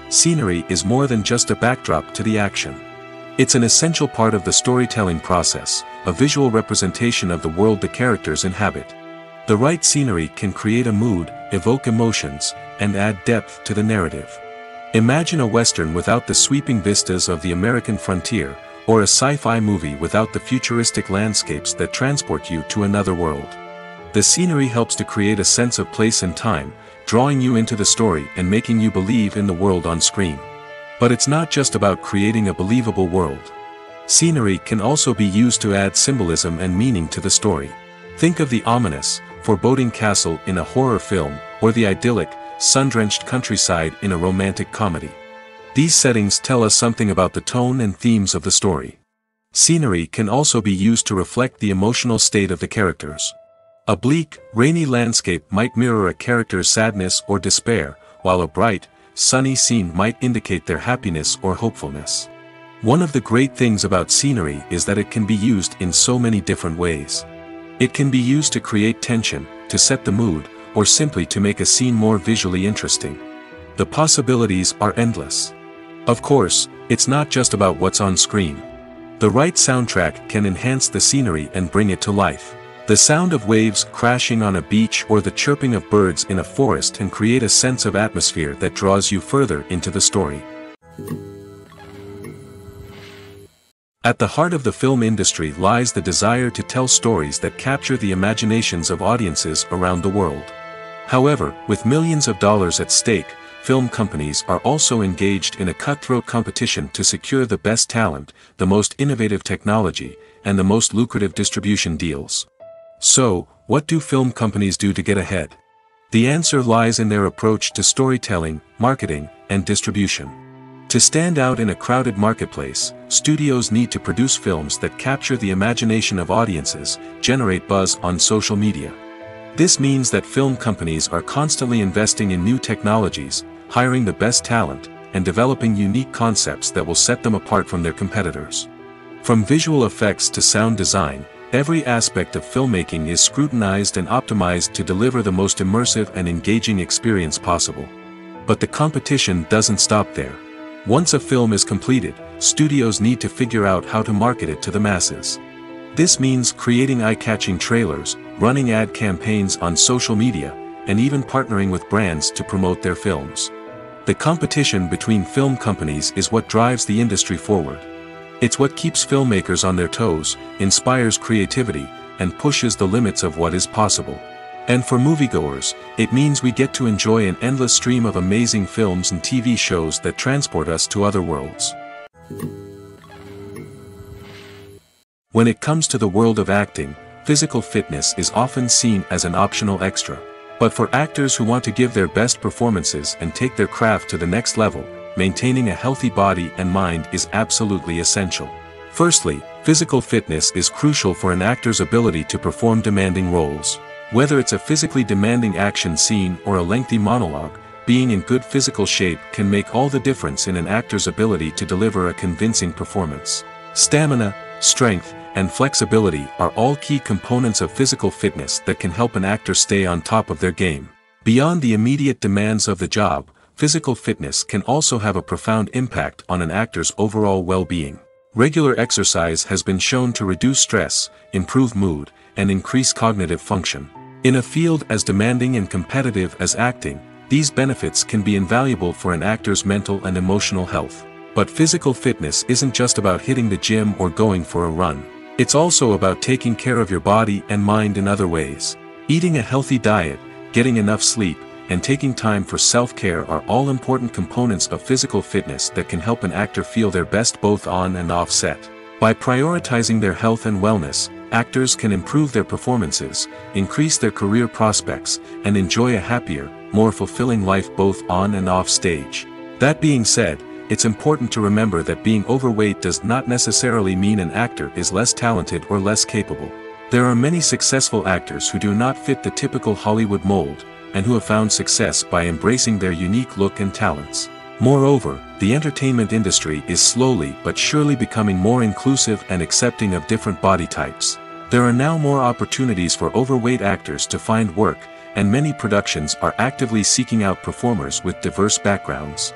Scenery is more than just a backdrop to the action. It's an essential part of the storytelling process, a visual representation of the world the characters inhabit. The right scenery can create a mood, evoke emotions, and add depth to the narrative. Imagine a western without the sweeping vistas of the American frontier, or a sci-fi movie without the futuristic landscapes that transport you to another world. The scenery helps to create a sense of place and time, drawing you into the story and making you believe in the world on screen. But it's not just about creating a believable world. Scenery can also be used to add symbolism and meaning to the story. Think of the ominous, foreboding castle in a horror film, or the idyllic, sun-drenched countryside in a romantic comedy. These settings tell us something about the tone and themes of the story. Scenery can also be used to reflect the emotional state of the characters. A bleak, rainy landscape might mirror a character's sadness or despair, while a bright, sunny scene might indicate their happiness or hopefulness. One of the great things about scenery is that it can be used in so many different ways. It can be used to create tension, to set the mood, or simply to make a scene more visually interesting. The possibilities are endless. Of course, it's not just about what's on screen. The right soundtrack can enhance the scenery and bring it to life. The sound of waves crashing on a beach or the chirping of birds in a forest can create a sense of atmosphere that draws you further into the story. At the heart of the film industry lies the desire to tell stories that capture the imaginations of audiences around the world. However, with millions of dollars at stake, film companies are also engaged in a cutthroat competition to secure the best talent, the most innovative technology, and the most lucrative distribution deals. So, what do film companies do to get ahead? The answer lies in their approach to storytelling, marketing, and distribution. To stand out in a crowded marketplace, studios need to produce films that capture the imagination of audiences, generate buzz on social media. This means that film companies are constantly investing in new technologies, hiring the best talent, and developing unique concepts that will set them apart from their competitors. From visual effects to sound design, every aspect of filmmaking is scrutinized and optimized to deliver the most immersive and engaging experience possible. But the competition doesn't stop there. Once a film is completed, studios need to figure out how to market it to the masses. This means creating eye-catching trailers, running ad campaigns on social media, and even partnering with brands to promote their films. The competition between film companies is what drives the industry forward. It's what keeps filmmakers on their toes, inspires creativity, and pushes the limits of what is possible. And for moviegoers, it means we get to enjoy an endless stream of amazing films and TV shows that transport us to other worlds. When it comes to the world of acting, physical fitness is often seen as an optional extra. But for actors who want to give their best performances and take their craft to the next level, maintaining a healthy body and mind is absolutely essential. Firstly, physical fitness is crucial for an actor's ability to perform demanding roles. Whether it's a physically demanding action scene or a lengthy monologue, being in good physical shape can make all the difference in an actor's ability to deliver a convincing performance. Stamina, strength, and flexibility are all key components of physical fitness that can help an actor stay on top of their game. Beyond the immediate demands of the job, physical fitness can also have a profound impact on an actor's overall well-being. Regular exercise has been shown to reduce stress, improve mood, and increase cognitive function. In a field as demanding and competitive as acting, these benefits can be invaluable for an actor's mental and emotional health. But physical fitness isn't just about hitting the gym or going for a run. It's also about taking care of your body and mind in other ways. Eating a healthy diet, getting enough sleep, and taking time for self-care are all important components of physical fitness that can help an actor feel their best both on and off set. By prioritizing their health and wellness, actors can improve their performances, increase their career prospects, and enjoy a happier, more fulfilling life both on and off stage. That being said, it's important to remember that being overweight does not necessarily mean an actor is less talented or less capable. There are many successful actors who do not fit the typical Hollywood mold, and who have found success by embracing their unique look and talents. Moreover, the entertainment industry is slowly but surely becoming more inclusive and accepting of different body types. There are now more opportunities for overweight actors to find work, and many productions are actively seeking out performers with diverse backgrounds.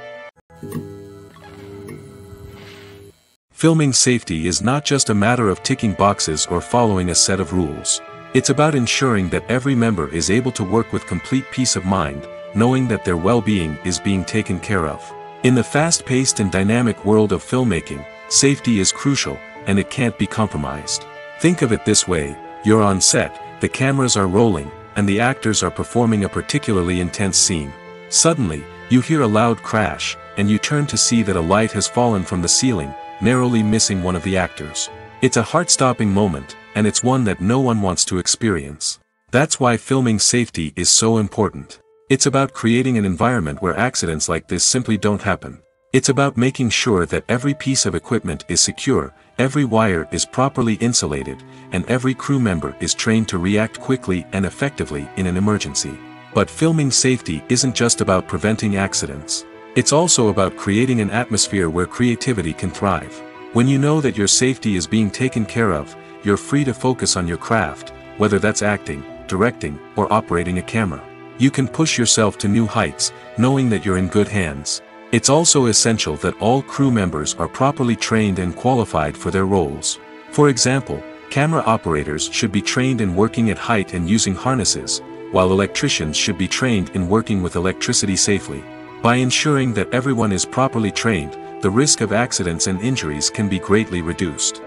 Filming safety is not just a matter of ticking boxes or following a set of rules. It's about ensuring that every member is able to work with complete peace of mind, knowing that their well-being is being taken care of. In the fast-paced and dynamic world of filmmaking, safety is crucial, and it can't be compromised. Think of it this way: you're on set, the cameras are rolling, and the actors are performing a particularly intense scene. Suddenly, you hear a loud crash, and you turn to see that a light has fallen from the ceiling, narrowly missing one of the actors. It's a heart-stopping moment, and it's one that no one wants to experience. That's why filming safety is so important. It's about creating an environment where accidents like this simply don't happen. It's about making sure that every piece of equipment is secure, every wire is properly insulated, and every crew member is trained to react quickly and effectively in an emergency. But filming safety isn't just about preventing accidents. It's also about creating an atmosphere where creativity can thrive. When you know that your safety is being taken care of, you're free to focus on your craft, whether that's acting, directing, or operating a camera. You can push yourself to new heights, knowing that you're in good hands. It's also essential that all crew members are properly trained and qualified for their roles. For example, camera operators should be trained in working at height and using harnesses, while electricians should be trained in working with electricity safely. By ensuring that everyone is properly trained, the risk of accidents and injuries can be greatly reduced.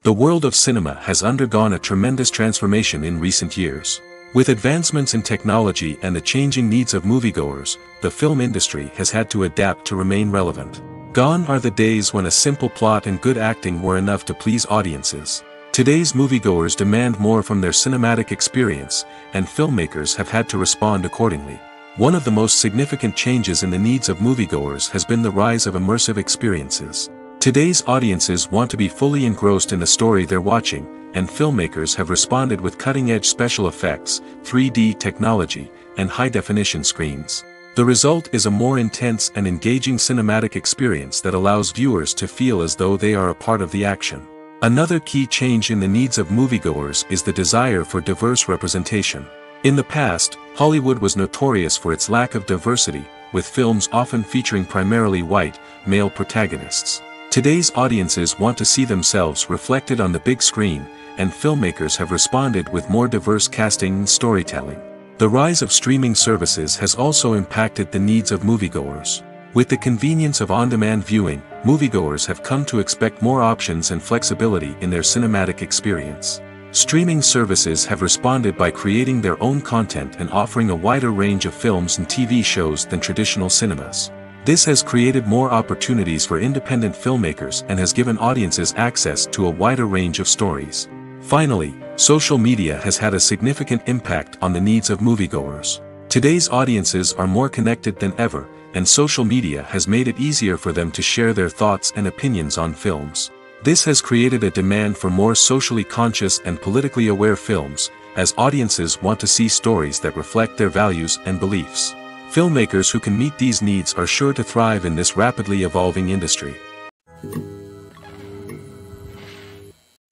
The world of cinema has undergone a tremendous transformation in recent years. With advancements in technology and the changing needs of moviegoers, the film industry has had to adapt to remain relevant. Gone are the days when a simple plot and good acting were enough to please audiences. Today's moviegoers demand more from their cinematic experience, and filmmakers have had to respond accordingly. One of the most significant changes in the needs of moviegoers has been the rise of immersive experiences. Today's audiences want to be fully engrossed in the story they're watching, and filmmakers have responded with cutting-edge special effects, 3D technology, and high-definition screens. The result is a more intense and engaging cinematic experience that allows viewers to feel as though they are a part of the action. Another key change in the needs of moviegoers is the desire for diverse representation. In the past, Hollywood was notorious for its lack of diversity, with films often featuring primarily white, male protagonists. Today's audiences want to see themselves reflected on the big screen, and filmmakers have responded with more diverse casting and storytelling. The rise of streaming services has also impacted the needs of moviegoers. With the convenience of on-demand viewing, moviegoers have come to expect more options and flexibility in their cinematic experience. Streaming services have responded by creating their own content and offering a wider range of films and TV shows than traditional cinemas. This has created more opportunities for independent filmmakers and has given audiences access to a wider range of stories. Finally, social media has had a significant impact on the needs of moviegoers. Today's audiences are more connected than ever, and social media has made it easier for them to share their thoughts and opinions on films. This has created a demand for more socially conscious and politically aware films, as audiences want to see stories that reflect their values and beliefs. Filmmakers who can meet these needs are sure to thrive in this rapidly evolving industry.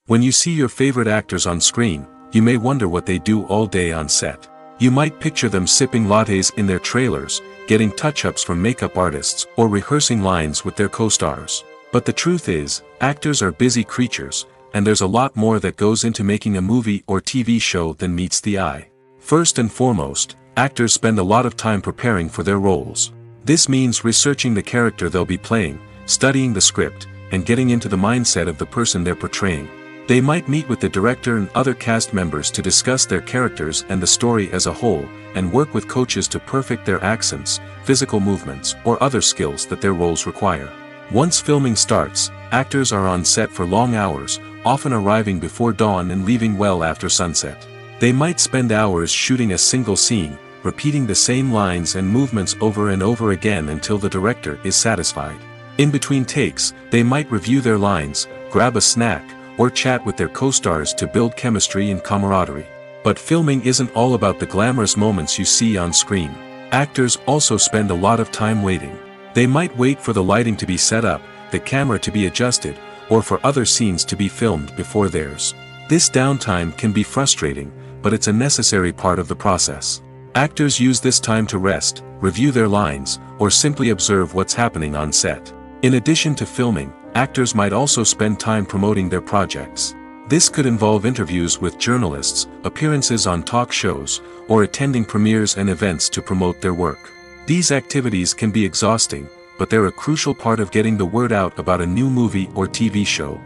When you see your favorite actors on screen, you may wonder what they do all day on set. You might picture them sipping lattes in their trailers, getting touch-ups from makeup artists, or rehearsing lines with their co-stars. But the truth is, actors are busy creatures, and there's a lot more that goes into making a movie or TV show than meets the eye. First and foremost, actors spend a lot of time preparing for their roles. This means researching the character they'll be playing, studying the script, and getting into the mindset of the person they're portraying. They might meet with the director and other cast members to discuss their characters and the story as a whole, and work with coaches to perfect their accents, physical movements, or other skills that their roles require. Once filming starts, actors are on set for long hours, often arriving before dawn and leaving well after sunset. They might spend hours shooting a single scene, repeating the same lines and movements over and over again until the director is satisfied. In between takes, they might review their lines, grab a snack, or chat with their co-stars to build chemistry and camaraderie. But filming isn't all about the glamorous moments you see on screen. Actors also spend a lot of time waiting. They might wait for the lighting to be set up, the camera to be adjusted, or for other scenes to be filmed before theirs. This downtime can be frustrating, but it's a necessary part of the process. Actors use this time to rest, review their lines, or simply observe what's happening on set. In addition to filming, actors might also spend time promoting their projects. This could involve interviews with journalists, appearances on talk shows, or attending premieres and events to promote their work. These activities can be exhausting, but they're a crucial part of getting the word out about a new movie or TV show.